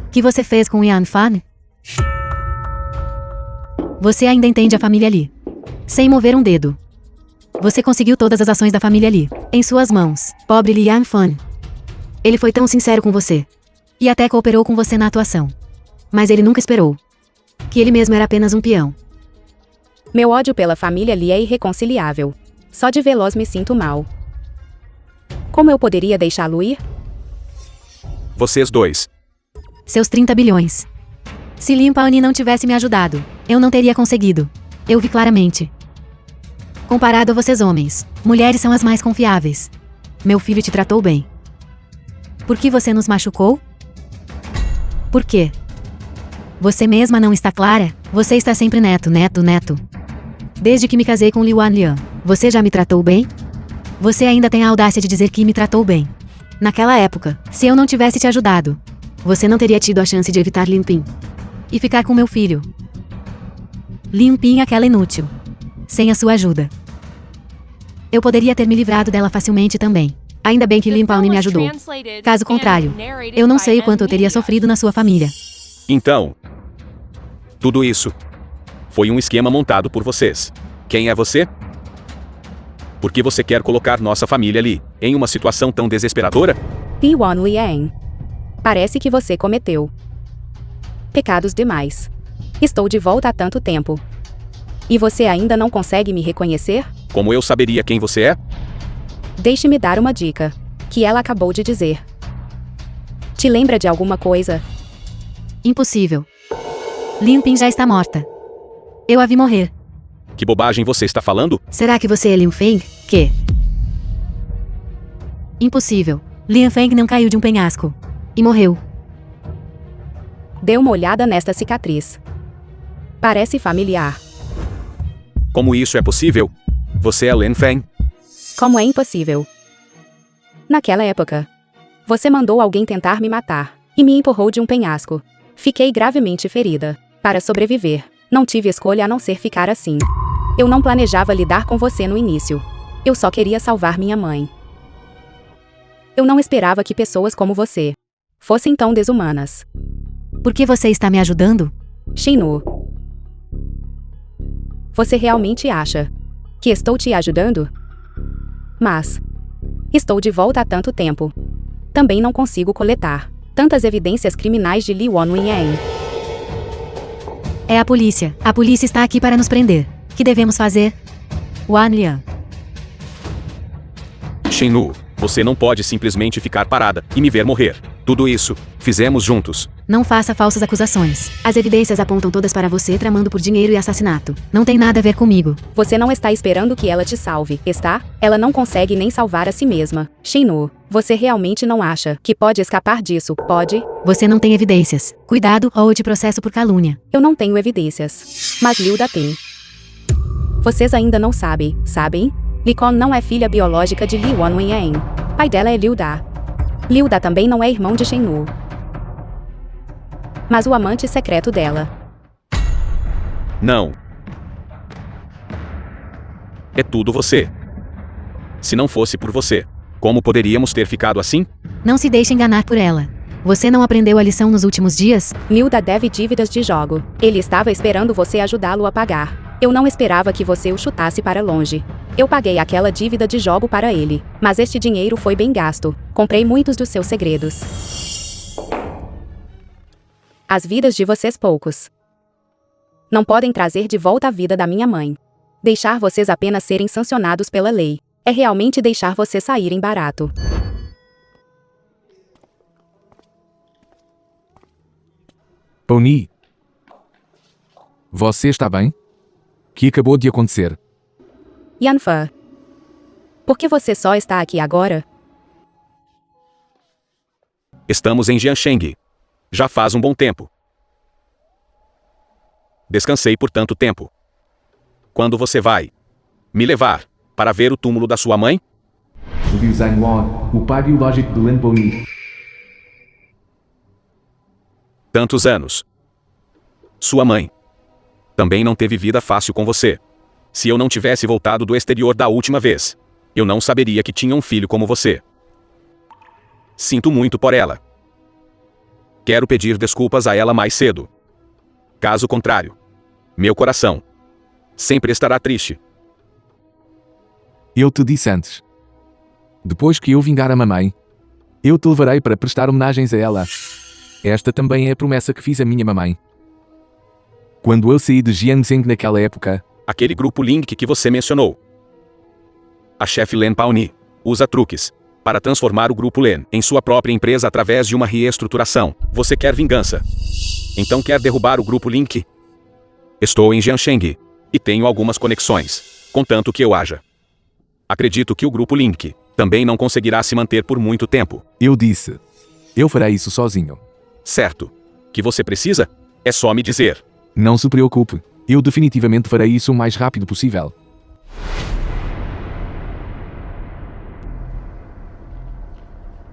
O que você fez com Yan Fan? Você ainda entende a família Lee. Sem mover um dedo. Você conseguiu todas as ações da família Lee em suas mãos. Pobre Lee Yan Fan. Ele foi tão sincero com você. E até cooperou com você na atuação. Mas ele nunca esperou que ele mesmo era apenas um peão. Meu ódio pela família Lee é irreconciliável. Só de vê-los me sinto mal. Como eu poderia deixá-lo ir? Vocês dois. Seus 30 bilhões. Se Lee Paoni não tivesse me ajudado, eu não teria conseguido. Eu vi claramente. Comparado a vocês homens, mulheres são as mais confiáveis. Meu filho te tratou bem. Por que você nos machucou? Por quê? Você mesma não está clara? Você está sempre neto. Desde que me casei com Li Wanlian, você já me tratou bem? Você ainda tem a audácia de dizer que me tratou bem. Naquela época, se eu não tivesse te ajudado, você não teria tido a chance de evitar Lin Ping e ficar com meu filho. Lin Ping, aquela inútil. Sem a sua ajuda, eu poderia ter me livrado dela facilmente também. Ainda bem que Lin Paoni me ajudou. Caso contrário, eu não sei o quanto eu teria sofrido na sua família. Então, tudo isso foi um esquema montado por vocês. Quem é você? Por que você quer colocar nossa família ali em uma situação tão desesperadora? Li Wanlian. Parece que você cometeu pecados demais. Estou de volta há tanto tempo. E você ainda não consegue me reconhecer? Como eu saberia quem você é? Deixe-me dar uma dica que ela acabou de dizer. Te lembra de alguma coisa? Impossível. Lin Ping já está morta. Eu a vi morrer. Que bobagem você está falando? Será que você é Lin Feng? Que? Impossível. Lin Feng não caiu de um penhasco e morreu. Dê uma olhada nesta cicatriz. Parece familiar. Como isso é possível? Você é Lin Feng? Como é impossível? Naquela época, você mandou alguém tentar me matar e me empurrou de um penhasco. Fiquei gravemente ferida. Para sobreviver, não tive escolha a não ser ficar assim. Eu não planejava lidar com você no início. Eu só queria salvar minha mãe. Eu não esperava que pessoas como você fossem tão desumanas. Por que você está me ajudando? Xinnu. Você realmente acha que estou te ajudando? Mas estou de volta há tanto tempo. Também não consigo coletar tantas evidências criminais de Li Wanlian. É a polícia. A polícia está aqui para nos prender. O que devemos fazer? Wanlian. Xinnu, você não pode simplesmente ficar parada e me ver morrer. Tudo isso fizemos juntos. Não faça falsas acusações. As evidências apontam todas para você tramando por dinheiro e assassinato. Não tem nada a ver comigo. Você não está esperando que ela te salve, está? Ela não consegue nem salvar a si mesma. Xinnu, você realmente não acha que pode escapar disso, pode? Você não tem evidências. Cuidado ou eu te processo por calúnia. Eu não tenho evidências. Mas Liuda tem. Vocês ainda não sabem? Likon não é filha biológica de Li Wanlian. Pai dela é Liuda. Liuda também não é irmão de Xinnu, mas o amante secreto dela. Não. É tudo você. Se não fosse por você, como poderíamos ter ficado assim? Não se deixe enganar por ela. Você não aprendeu a lição nos últimos dias? Nilda deve dívidas de jogo. Ele estava esperando você ajudá-lo a pagar. Eu não esperava que você o chutasse para longe. Eu paguei aquela dívida de jogo para ele, mas este dinheiro foi bem gasto. Comprei muitos dos seus segredos. As vidas de vocês poucos não podem trazer de volta a vida da minha mãe. Deixar vocês apenas serem sancionados pela lei é realmente deixar vocês saírem barato. Pawnee. Você está bem? O que acabou de acontecer? Yanfa, por que você só está aqui agora? Estamos em Jiansheng. Já faz um bom tempo. Descansei por tanto tempo. Quando você vai me levar para ver o túmulo da sua mãe? Liu Zhanglong, o pai biológico de Lin Pawnee. Tantos anos. Sua mãe também não teve vida fácil com você. Se eu não tivesse voltado do exterior da última vez, eu não saberia que tinha um filho como você. Sinto muito por ela. Quero pedir desculpas a ela mais cedo. Caso contrário, meu coração sempre estará triste. Eu te disse antes. Depois que eu vingar a mamãe, eu te levarei para prestar homenagens a ela. Esta também é a promessa que fiz à minha mamãe. Quando eu saí de Jianzheng naquela época, Aquele grupo Link que você mencionou. A chefe Lin Pawnee usa truques para transformar o grupo Lin em sua própria empresa através de uma reestruturação. Você quer vingança? Então quer derrubar o grupo Link? Estou em Jiansheng e tenho algumas conexões, contanto que eu haja. Acredito que o grupo Link também não conseguirá se manter por muito tempo. eu disse: eu farei isso sozinho. Certo. Que você precisa? É só me dizer. Não se preocupe, eu definitivamente farei isso o mais rápido possível.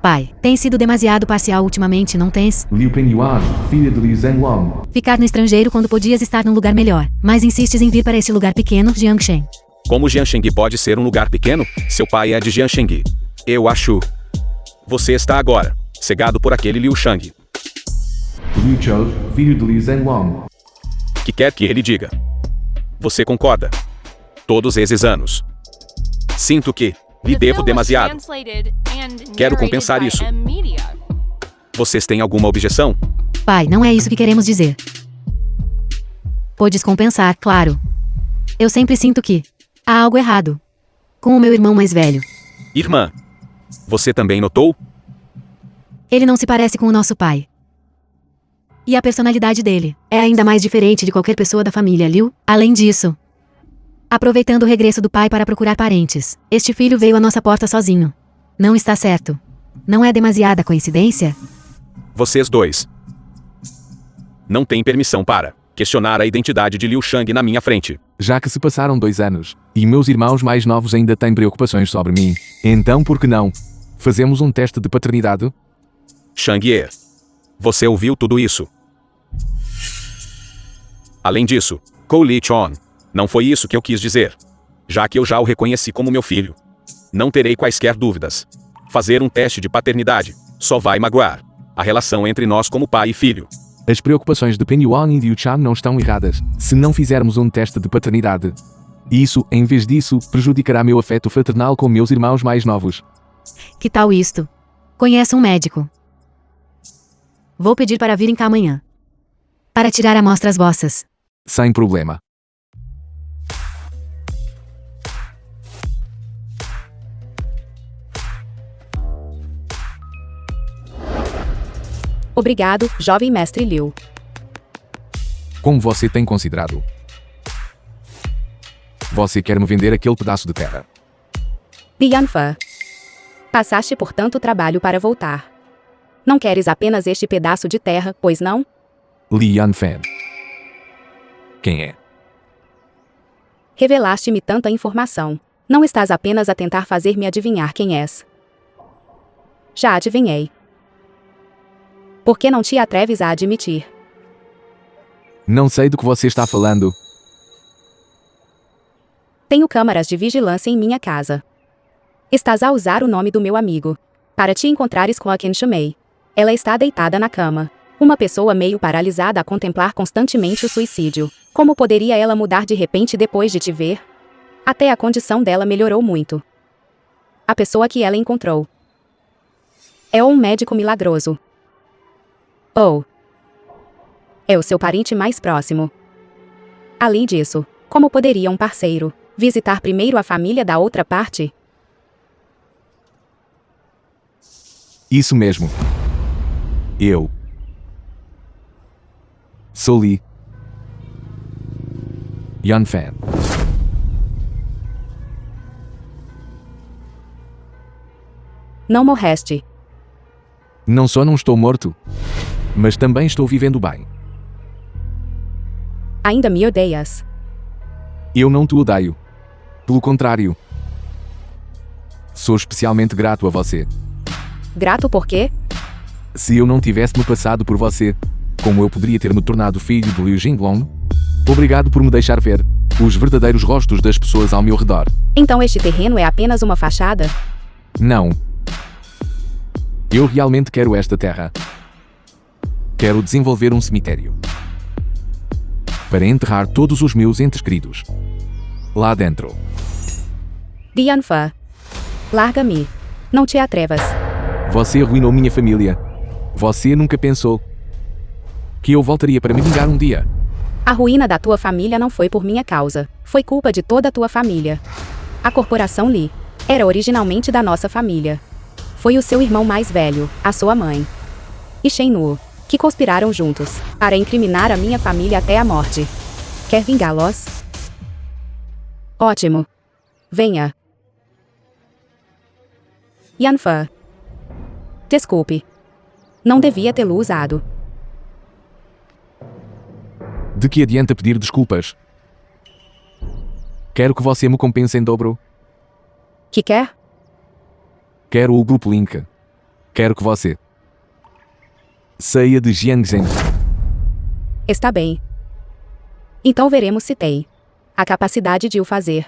Pai, tem sido demasiado parcial ultimamente, não tens? Liu Penyuan, filha de Liu Zhanglong. Ficar no estrangeiro quando podias estar num lugar melhor, mas insistes em vir para esse lugar pequeno, Jiangsheng. Como Jiansheng pode ser um lugar pequeno? Seu pai é de Jiansheng. Eu acho. Você está agora cegado por aquele Liu Shang. Liu Chou, filho de Liu Zhanglong. Que quer que ele diga. Você concorda? Todos esses anos. Sinto que lhe The devo film was demasiado. translated and Quero narrated compensar by isso. M-Media. Vocês têm alguma objeção? Pai, não é isso que queremos dizer. Podes compensar, claro. Eu sempre sinto que há algo errado com o meu irmão mais velho. Irmã, você também notou? Ele não se parece com o nosso pai. E a personalidade dele é ainda mais diferente de qualquer pessoa da família, Liu. Além disso, aproveitando o regresso do pai para procurar parentes, este filho veio à nossa porta sozinho. Não está certo. Não é demasiada coincidência? Vocês dois não têm permissão para questionar a identidade de Liu Shang na minha frente. Já que se passaram 2 anos, e meus irmãos mais novos ainda têm preocupações sobre mim, então por que não? Fazemos um teste de paternidade? Shang-Ye, você ouviu tudo isso? Além disso, Kou Li-chon, não foi isso que eu quis dizer. Já que eu já o reconheci como meu filho. Não terei quaisquer dúvidas. Fazer um teste de paternidade só vai magoar a relação entre nós como pai e filho. As preocupações de Penyuan e Liu Chan não estão erradas, se não fizermos um teste de paternidade. Isso, em vez disso, prejudicará meu afeto fraternal com meus irmãos mais novos. Que tal isto? Conheço um médico. Vou pedir para virem cá amanhã. Para tirar amostras vossas. Sem problema. Obrigado, jovem mestre Liu. Como você tem considerado? Você quer me vender aquele pedaço de terra? Yanfa, passaste por tanto trabalho para voltar. Não queres apenas este pedaço de terra, pois não? Li Yanfen. Quem é? Revelaste-me tanta informação. Não estás apenas a tentar fazer-me adivinhar quem és. Já adivinhei. Por que não te atreves a admitir? Não sei do que você está falando. Tenho câmaras de vigilância em minha casa. Estás a usar o nome do meu amigo. Para te encontrares com a quem chamei. Ela está deitada na cama. Uma pessoa meio paralisada a contemplar constantemente o suicídio. Como poderia ela mudar de repente depois de te ver? Até a condição dela melhorou muito. A pessoa que ela encontrou é um médico milagroso. Ou é o seu parente mais próximo. Além disso, como poderia um parceiro visitar primeiro a família da outra parte? Isso mesmo. Eu sou Lee Yan-fan. Não morreste. Não só não estou morto, mas também estou vivendo bem. Ainda me odeias. Eu não te odeio. Pelo contrário. Sou especialmente grato a você. Grato por quê? Se eu não tivesse me passado por você, como eu poderia ter me tornado filho de Liu Jinglong? Obrigado por me deixar ver os verdadeiros rostos das pessoas ao meu redor. Então este terreno é apenas uma fachada? Não. Eu realmente quero esta terra. Quero desenvolver um cemitério para enterrar todos os meus entes queridos lá dentro. Yan-fan. Larga-me. Não te atrevas. Você arruinou minha família. Você nunca pensou que eu voltaria para me vingar um dia. A ruína da tua família não foi por minha causa. Foi culpa de toda a tua família. A corporação Lee era originalmente da nossa família. Foi o seu irmão mais velho, a sua mãe, e Shen-nu, que conspiraram juntos para incriminar a minha família até a morte. Quer vingá-los? Ótimo. Venha. Yan-fan. Desculpe. Não devia tê-lo usado. De que adianta pedir desculpas? Quero que você me compense em dobro. Que quer? Quero o grupo Link. Quero que você saia de Jiangzhen. Está bem. Então veremos se tem a capacidade de o fazer.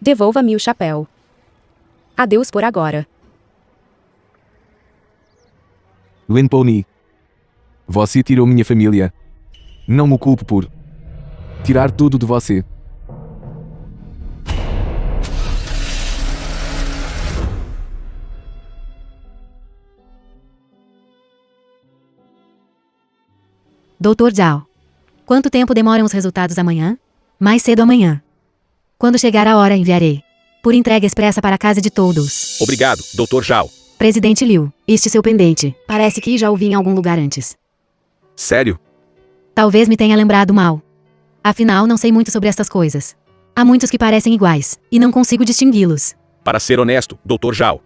Devolva-me o chapéu. Adeus por agora. Lin Pony. Você tirou minha família. Não me culpo por tirar tudo de você. Dr. Zhao. Quanto tempo demoram os resultados amanhã? Mais cedo amanhã. Quando chegar a hora, enviarei. Por entrega expressa para a casa de todos. Obrigado, Dr. Zhao. Presidente Liu, este seu pendente. Parece que já o vi em algum lugar antes. Sério? Talvez me tenha lembrado mal. Afinal, não sei muito sobre estas coisas. Há muitos que parecem iguais, e não consigo distingui-los. Para ser honesto, Dr. Zhao,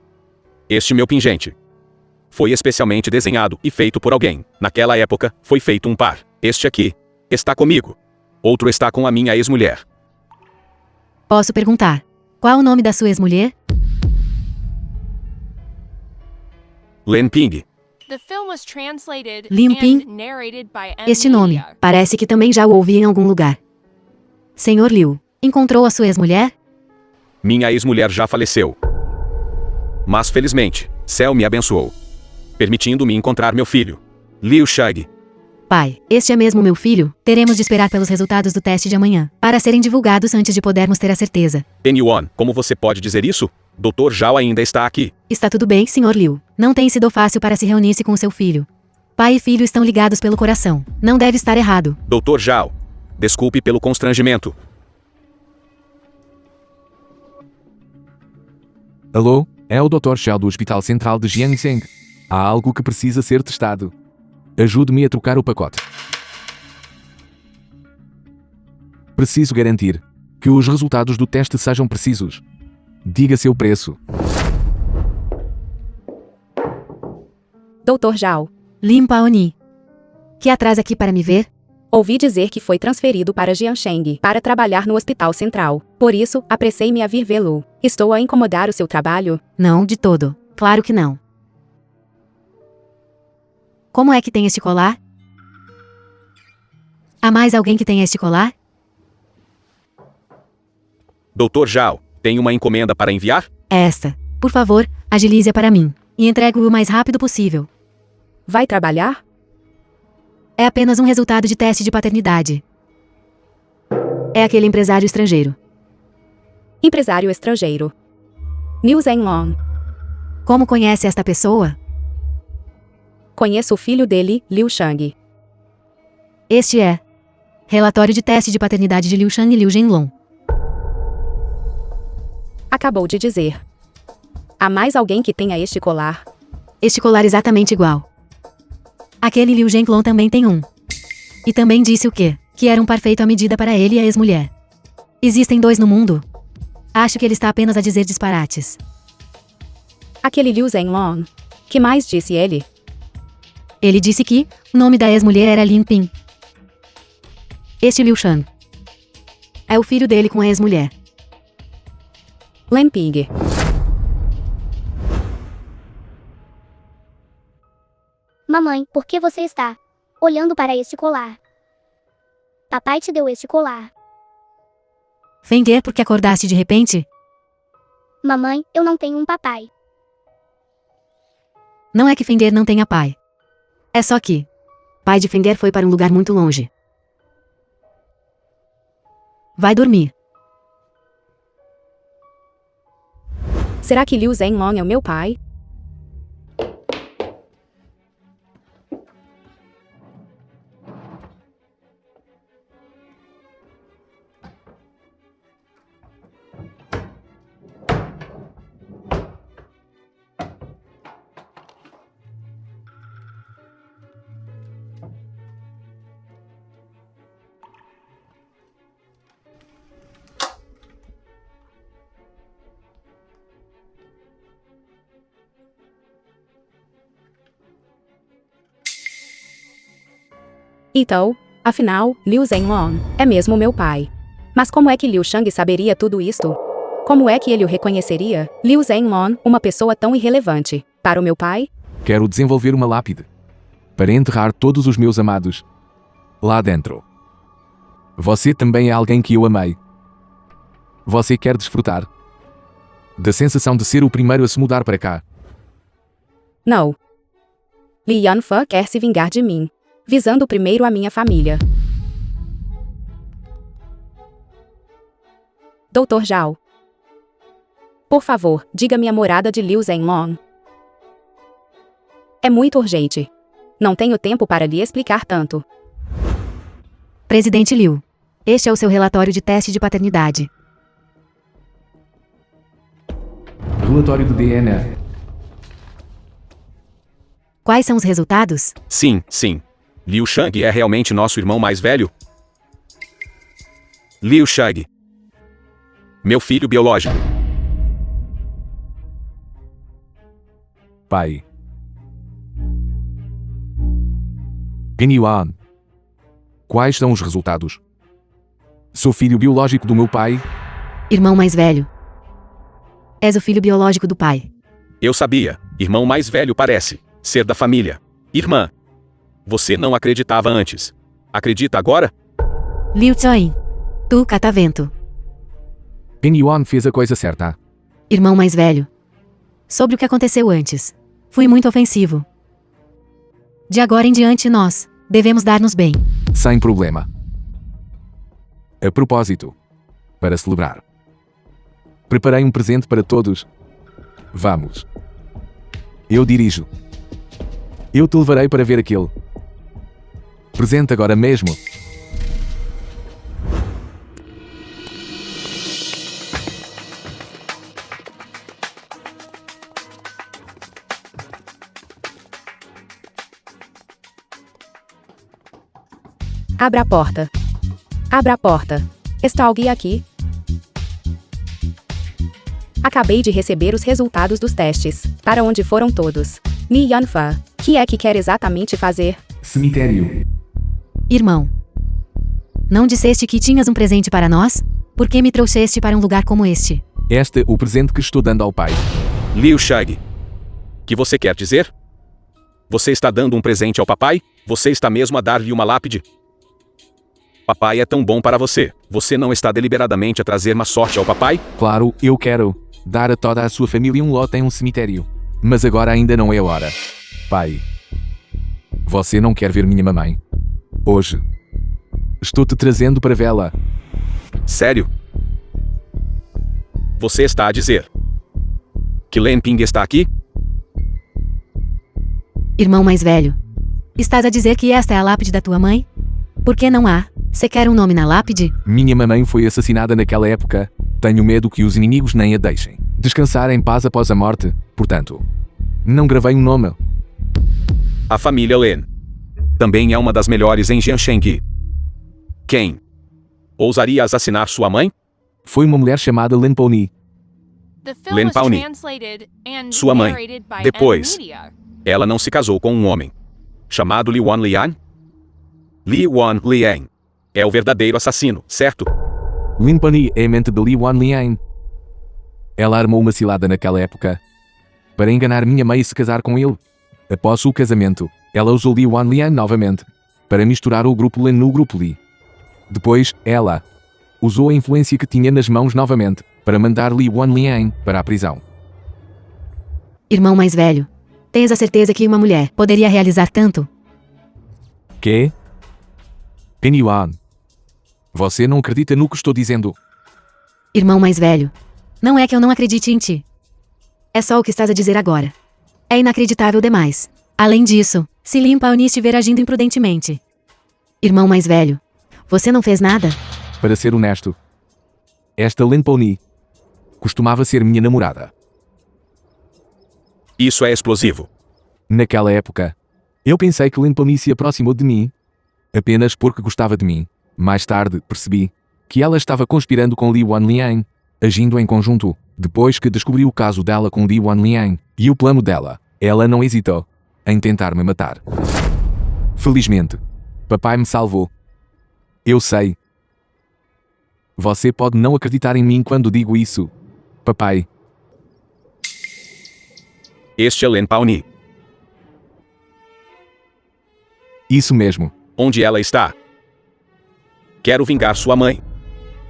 este meu pingente foi especialmente desenhado e feito por alguém. Naquela época, foi feito um par. Este aqui está comigo. Outro está com a minha ex-mulher. Posso perguntar, qual o nome da sua ex-mulher? Len Ping. The film was translated Lim Ping? and narrated by M. Este nome, Media. parece que também já o ouvi em algum lugar. Senhor Liu, encontrou a sua ex-mulher? Minha ex-mulher já faleceu. Mas felizmente, Céu me abençoou, permitindo-me encontrar meu filho, Liu Shag. Pai, este é mesmo meu filho? Teremos de esperar pelos resultados do teste de amanhã, para serem divulgados antes de podermos ter a certeza. Yuan, como você pode dizer isso? Dr. Zhao ainda está aqui. Está tudo bem, Sr. Liu. Não tem sido fácil para se reunir-se com o seu filho. Pai e filho estão ligados pelo coração. Não deve estar errado. Dr. Zhao, desculpe pelo constrangimento. Alô? É o Dr. Xiao do Hospital Central de Jiangzheng. Há algo que precisa ser testado. Ajude-me a trocar o pacote. Preciso garantir que os resultados do teste sejam precisos. Diga seu preço. Dr. Zhao. Lim Paoni. Que atrás aqui para me ver? Ouvi dizer que foi transferido para Jiangsheng para trabalhar no Hospital Central. Por isso, apressei-me a vir vê-lo. Estou a incomodar o seu trabalho? Não, de todo. Claro que não. Como é que tem este colar? Há mais alguém que tenha este colar? Dr. Zhao, tem uma encomenda para enviar? É esta. Por favor, agilize-a para mim. E entregue-o o mais rápido possível. Vai trabalhar? É apenas um resultado de teste de paternidade. É aquele empresário estrangeiro. Empresário estrangeiro. Liu Zhenlong. Como conhece esta pessoa? Conheço o filho dele, Liu Shang. Este é. Relatório de teste de paternidade de Liu Shang e Liu Zhenlong. Acabou de dizer. Há mais alguém que tenha este colar? Este colar exatamente igual. Aquele Liu Zhenlong também tem um. E também disse o quê? Que era um perfeito à medida para ele e a ex-mulher. Existem 2 no mundo? Acho que ele está apenas a dizer disparates. Aquele Liu Zhenlong. Que mais disse ele? Ele disse que o nome da ex-mulher era Lin Ping. Este Liu Shang é o filho dele com a ex-mulher. Lin Ping. Mamãe, por que você está olhando para este colar? Papai te deu este colar. Fengger, por que acordaste de repente? Mamãe, eu não tenho um papai. Não é que Fengger não tenha pai. É só que pai de Fengger foi para um lugar muito longe. Vai dormir. Será que Liu Zhenlong é o meu pai? Então, afinal, Liu Zhenlong é mesmo meu pai. Mas como é que Liu Shang saberia tudo isto? Como é que ele o reconheceria? Liu Zhenlong, uma pessoa tão irrelevante. Para o meu pai? Quero desenvolver uma lápide para enterrar todos os meus amados lá dentro. Você também é alguém que eu amei. Você quer desfrutar da sensação de ser o primeiro a se mudar para cá. Não. Li Yanfa quer se vingar de mim, visando primeiro a minha família. Dr. Zhao. Por favor, diga-me a morada de Liu Zhenlong. É muito urgente. Não tenho tempo para lhe explicar tanto. Presidente Liu, este é o seu relatório de teste de paternidade. Relatório do DNA. Quais são os resultados? Sim, sim. Liu Shang é realmente nosso irmão mais velho? Liu Shang. Meu filho biológico. Pai. Yuan. Quais são os resultados? Sou filho biológico do meu pai? Irmão mais velho. És o filho biológico do pai. Eu sabia. Irmão mais velho parece ser da família. Irmã. Você não acreditava antes. Acredita agora? Liu Choi. Tu, catavento. Yuan fez a coisa certa. Irmão mais velho. Sobre o que aconteceu antes. Fui muito ofensivo. De agora em diante nós devemos dar-nos bem. Sem problema. A propósito, para celebrar, preparei um presente para todos. Vamos. Eu dirijo. Eu te levarei para ver aquele presente agora mesmo. Abra a porta. Abra a porta. Está alguém aqui? Acabei de receber os resultados dos testes. Para onde foram todos? Ni Yanfa, que é que quer exatamente fazer? Cemitério. Irmão. Não disseste que tinhas um presente para nós? Por que me trouxeste para um lugar como este? Este é o presente que estou dando ao pai. Liu Shang. Que você quer dizer? Você está dando um presente ao papai? Você está mesmo a dar-lhe uma lápide? Papai é tão bom para você. Você não está deliberadamente a trazer má sorte ao papai? Claro, eu quero dar a toda a sua família um lote em um cemitério. Mas agora ainda não é a hora. Pai, você não quer ver minha mamãe? Hoje. Estou-te trazendo para vê-la. Sério? Você está a dizer que Len Ping está aqui? Irmão mais velho. Estás a dizer que esta é a lápide da tua mãe? Por que não há sequer um nome na lápide? Minha mamãe foi assassinada naquela época. Tenho medo que os inimigos nem a deixem descansar em paz após a morte, portanto, não gravei um nome. A família Len também é uma das melhores em Jiangsheng. Quem ousaria assassinar sua mãe? Foi uma mulher chamada Len Pony. The film Len was Pawnee. translated and Sua mãe. narrated by Depois. M-Media. Ela não se casou com um homem chamado Li Wan Lian? Li Wan Lian é o verdadeiro assassino, certo? Lin Pony é a mente de Li Wan Lian. Ela armou uma cilada naquela época para enganar minha mãe e se casar com ele. Após o casamento, ela usou Li Wan Lian novamente para misturar o grupo Len no grupo Li. Depois, ela usou a influência que tinha nas mãos novamente para mandar Li Wan Lian para a prisão. Irmão mais velho. Tens a certeza que uma mulher poderia realizar tanto? Que? Pen Yuan. Você não acredita no que estou dizendo? Irmão mais velho. Não é que eu não acredite em ti. É só o que estás a dizer agora. É inacreditável demais. Além disso, se Lin Pawnee estiver agindo imprudentemente. Irmão mais velho. Você não fez nada? Para ser honesto, esta Len Pony costumava ser minha namorada. Isso é explosivo. Naquela época, eu pensei que Len Pony se aproximou de mim apenas porque gostava de mim. Mais tarde, percebi que ela estava conspirando com Li Wan Lian, agindo em conjunto. Depois que descobri o caso dela com Li Wan Lian e o plano dela, ela não hesitou em tentar me matar. Felizmente, papai me salvou. Eu sei. Você pode não acreditar em mim quando digo isso, papai. Este é Len Pawnee. Isso mesmo. Onde ela está? Quero vingar sua mãe.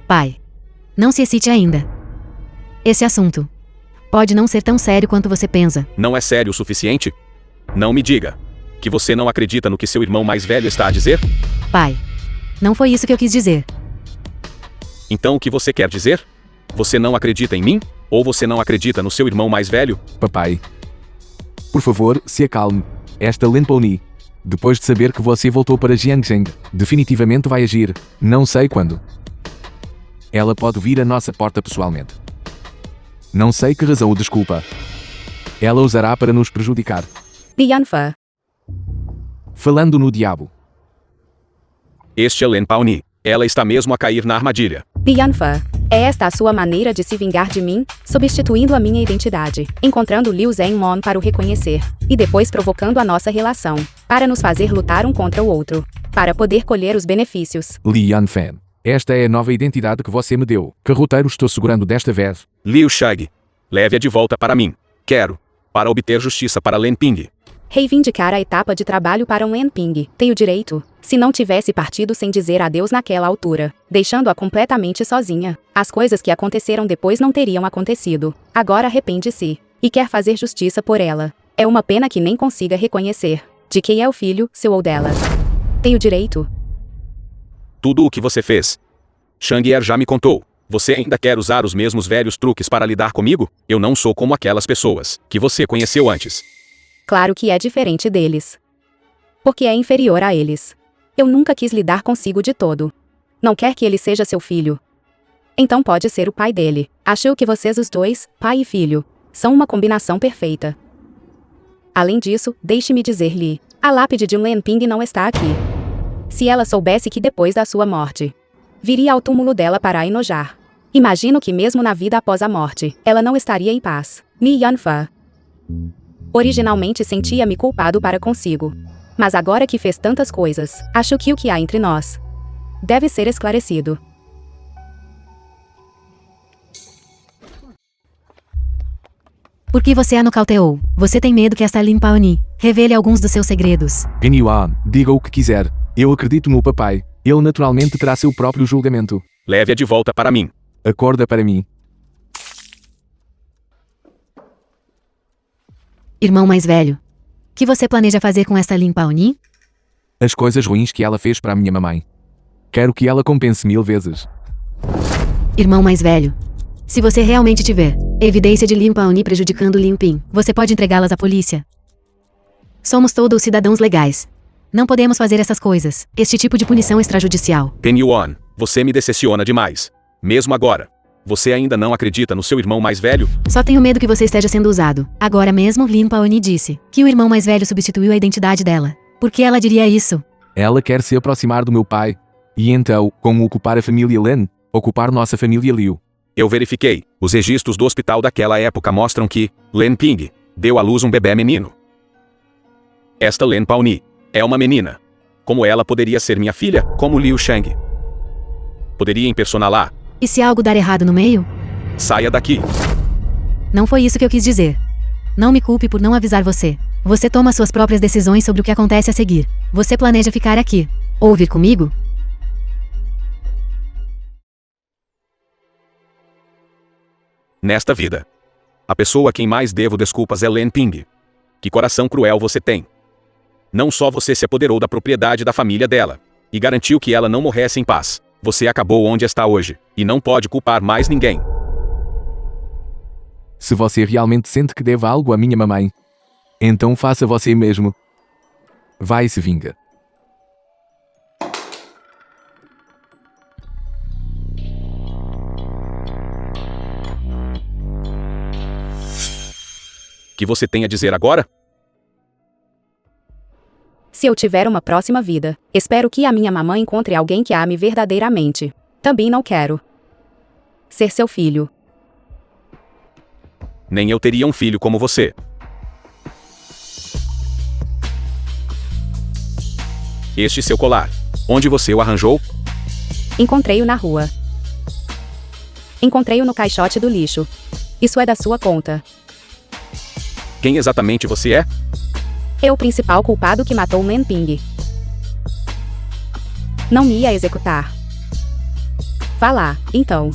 Pai. Não se excite ainda. Esse assunto pode não ser tão sério quanto você pensa. Não é sério o suficiente? Não me diga que você não acredita no que seu irmão mais velho está a dizer? Pai. Não foi isso que eu quis dizer. Então o que você quer dizer? Você não acredita em mim? Ou você não acredita no seu irmão mais velho? Papai. Por favor, se acalme. Esta Len Pony, depois de saber que você voltou para Jiangsheng, definitivamente vai agir. Não sei quando. Ela pode vir à nossa porta pessoalmente. Não sei que razão o desculpa. Ela usará para nos prejudicar. Lianfa. Falando no diabo. Este é Len Pawnee. Ela está mesmo a cair na armadilha. Lianfa. É esta a sua maneira de se vingar de mim, substituindo a minha identidade, encontrando Liu Zhenmon para o reconhecer, e depois provocando a nossa relação, para nos fazer lutar um contra o outro, para poder colher os benefícios. Li Yanfan. Esta é a nova identidade que você me deu. Que roteiro estou segurando desta vez? Liu Shag. Leve-a de volta para mim. Quero. Para obter justiça para Len Ping. Reivindicar a etapa de trabalho para um Len Ping. Tenho direito. Se não tivesse partido sem dizer adeus naquela altura, deixando-a completamente sozinha, as coisas que aconteceram depois não teriam acontecido. Agora arrepende-se. E quer fazer justiça por ela. É uma pena que nem consiga reconhecer. De quem é o filho, seu ou dela. Tenho direito. Tudo o que você fez. Shang-Er já me contou. Você ainda quer usar os mesmos velhos truques para lidar comigo? Eu não sou como aquelas pessoas que você conheceu antes. Claro que é diferente deles. Porque é inferior a eles. Eu nunca quis lidar consigo de todo. Não quer que ele seja seu filho. Então pode ser o pai dele. Achou que vocês os dois, pai e filho, são uma combinação perfeita. Além disso, deixe-me dizer-lhe, a lápide de Len Ping não está aqui. Se ela soubesse que depois da sua morte, viria ao túmulo dela para a enojar. Imagino que mesmo na vida após a morte, ela não estaria em paz. Ni Yanfa. Originalmente sentia-me culpado para consigo. Mas agora que fez tantas coisas, acho que o que há entre nós deve ser esclarecido. Por que você a nocauteou? Você tem medo que esta Lin Pawnee revele alguns dos seus segredos. Pen Yuan, diga o que quiser. Eu acredito no papai. Ele naturalmente terá seu próprio julgamento. Leve-a de volta para mim. Acorda para mim. Irmão mais velho. Que você planeja fazer com essa Lin Paoni? As coisas ruins que ela fez para a minha mamãe. Quero que ela compense 1000 vezes. Irmão mais velho. Se você realmente tiver evidência de Lin Paoni prejudicando Lin Ping, você pode entregá-las à polícia. Somos todos cidadãos legais. Não podemos fazer essas coisas. Este tipo de punição extrajudicial. Penny Yuan, você me decepciona demais. Mesmo agora. Você ainda não acredita no seu irmão mais velho? Só tenho medo que você esteja sendo usado. Agora mesmo, Lin Paoni disse que o irmão mais velho substituiu a identidade dela. Por que ela diria isso? Ela quer se aproximar do meu pai. E então, como ocupar a família Len, ocupar nossa família Liu. Eu verifiquei. Os registros do hospital daquela época mostram que Len Ping deu à luz um bebê menino. Esta Lin Paoni é uma menina. Como ela poderia ser minha filha? Como Liu Shang? Poderia impersoná-la? E se algo dar errado no meio? Saia daqui. Não foi isso que eu quis dizer. Não me culpe por não avisar você. Você toma suas próprias decisões sobre o que acontece a seguir. Você planeja ficar aqui. Ou vir comigo? Nesta vida, a pessoa a quem mais devo desculpas é Len Ping. Que coração cruel você tem. Não só você se apoderou da propriedade da família dela e garantiu que ela não morresse em paz. Você acabou onde está hoje e não pode culpar mais ninguém. Se você realmente sente que deve algo à minha mamãe, então faça você mesmo. Vai e se vinga. Que você tem a dizer agora? Se eu tiver uma próxima vida, espero que a minha mamãe encontre alguém que a ame verdadeiramente. Também não quero ser seu filho. Nem eu teria um filho como você. Este seu colar. Onde você o arranjou? Encontrei-o na rua. Encontrei-o no caixote do lixo. Isso é da sua conta. Quem exatamente você é? É o principal culpado que matou Len Ping. Não me ia executar. Vá lá, então.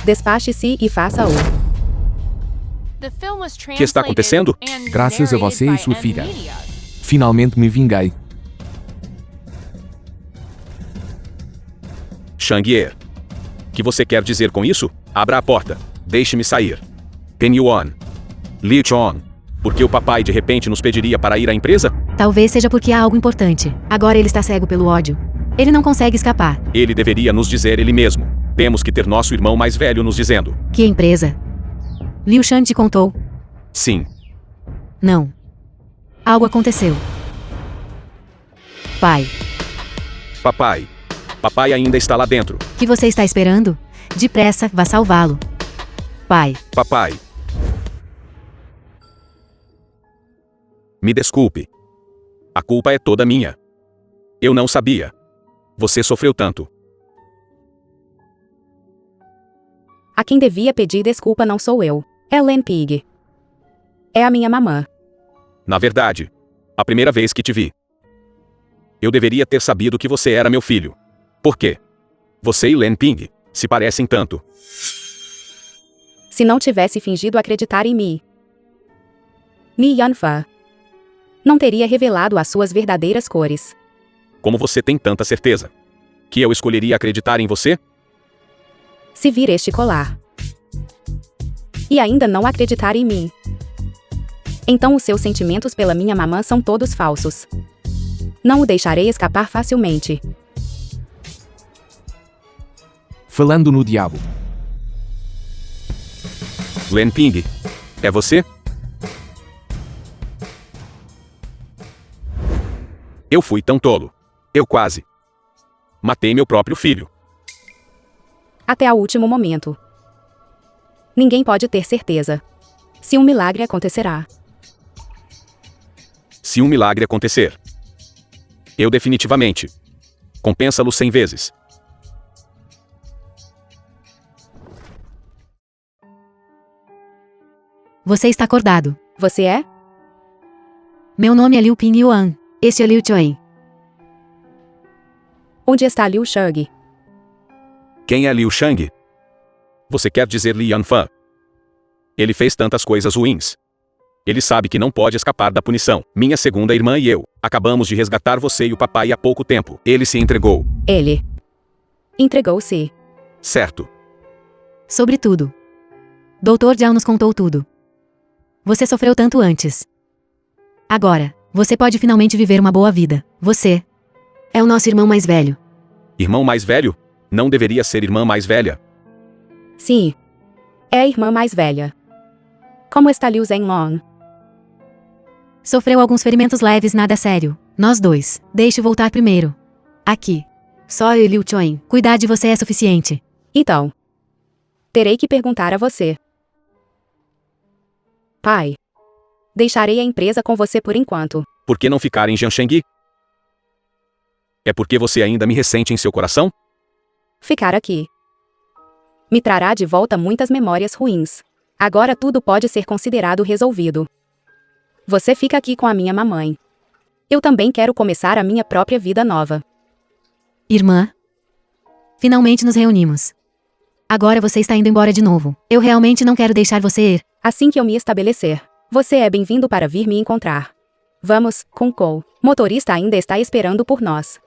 Despache-se e faça-o. O que está acontecendo? Graças a você e sua filha. Finalmente me vinguei. Shang-Ye. Que você quer dizer com isso? Abra a porta. Deixe-me sair. Penny Yuan. Li Chong. Por que o papai de repente nos pediria para ir à empresa? Talvez seja porque há algo importante. Agora ele está cego pelo ódio. Ele não consegue escapar. Ele deveria nos dizer ele mesmo. Temos que ter nosso irmão mais velho nos dizendo. Que empresa? Liu Shan te contou? Sim. Não. Algo aconteceu. Pai. Papai. Papai ainda está lá dentro. Que você está esperando? Depressa, vá salvá-lo. Pai. Papai. Me desculpe. A culpa é toda minha. Eu não sabia. Você sofreu tanto. A quem devia pedir desculpa não sou eu. É Len Ping. É a minha mamã. Na verdade, a primeira vez que te vi, eu deveria ter sabido que você era meu filho. Por quê? Você e Len Ping se parecem tanto. Se não tivesse fingido acreditar em mim, Li Yanfa não teria revelado as suas verdadeiras cores. Como você tem tanta certeza? Que eu escolheria acreditar em você? Se vir este colar e ainda não acreditar em mim, então os seus sentimentos pela minha mamã são todos falsos. Não o deixarei escapar facilmente. Falando no diabo. Len Ping, é você? Eu fui tão tolo. Eu quase matei meu próprio filho. Até o último momento. Ninguém pode ter certeza se um milagre acontecerá. Se um milagre acontecer, eu definitivamente compensa-lo 100 vezes. Você está acordado. Você é? Meu nome é Liu Ping Yuan. Este é Liu Chuan. Onde está Liu Shang? Quem é Liu Shang? Você quer dizer Li Yanfan? Ele fez tantas coisas ruins. Ele sabe que não pode escapar da punição. Minha segunda irmã e eu acabamos de resgatar você e o papai há pouco tempo. Ele se entregou. Ele entregou-se. Certo. Sobre tudo. Dr. Zhao nos contou tudo. Você sofreu tanto antes. Agora, você pode finalmente viver uma boa vida. Você é o nosso irmão mais velho. Irmão mais velho? Não deveria ser irmã mais velha. Sim. É a irmã mais velha. Como está Liu Zhenlong? Sofreu alguns ferimentos leves, nada sério. Nós dois. Deixe voltar primeiro. Aqui. Só eu e Liu Chuan. Cuidar de você é suficiente. Então. Terei que perguntar a você. Pai. Deixarei a empresa com você por enquanto. Por que não ficar em Jiangsheng? É porque você ainda me ressente em seu coração? Ficar aqui me trará de volta muitas memórias ruins. Agora tudo pode ser considerado resolvido. Você fica aqui com a minha mamãe. Eu também quero começar a minha própria vida nova. Irmã. Finalmente nos reunimos. Agora você está indo embora de novo. Eu realmente não quero deixar você ir. Assim que eu me estabelecer, você é bem-vindo para vir me encontrar. Vamos, Kun Kou. Motorista ainda está esperando por nós.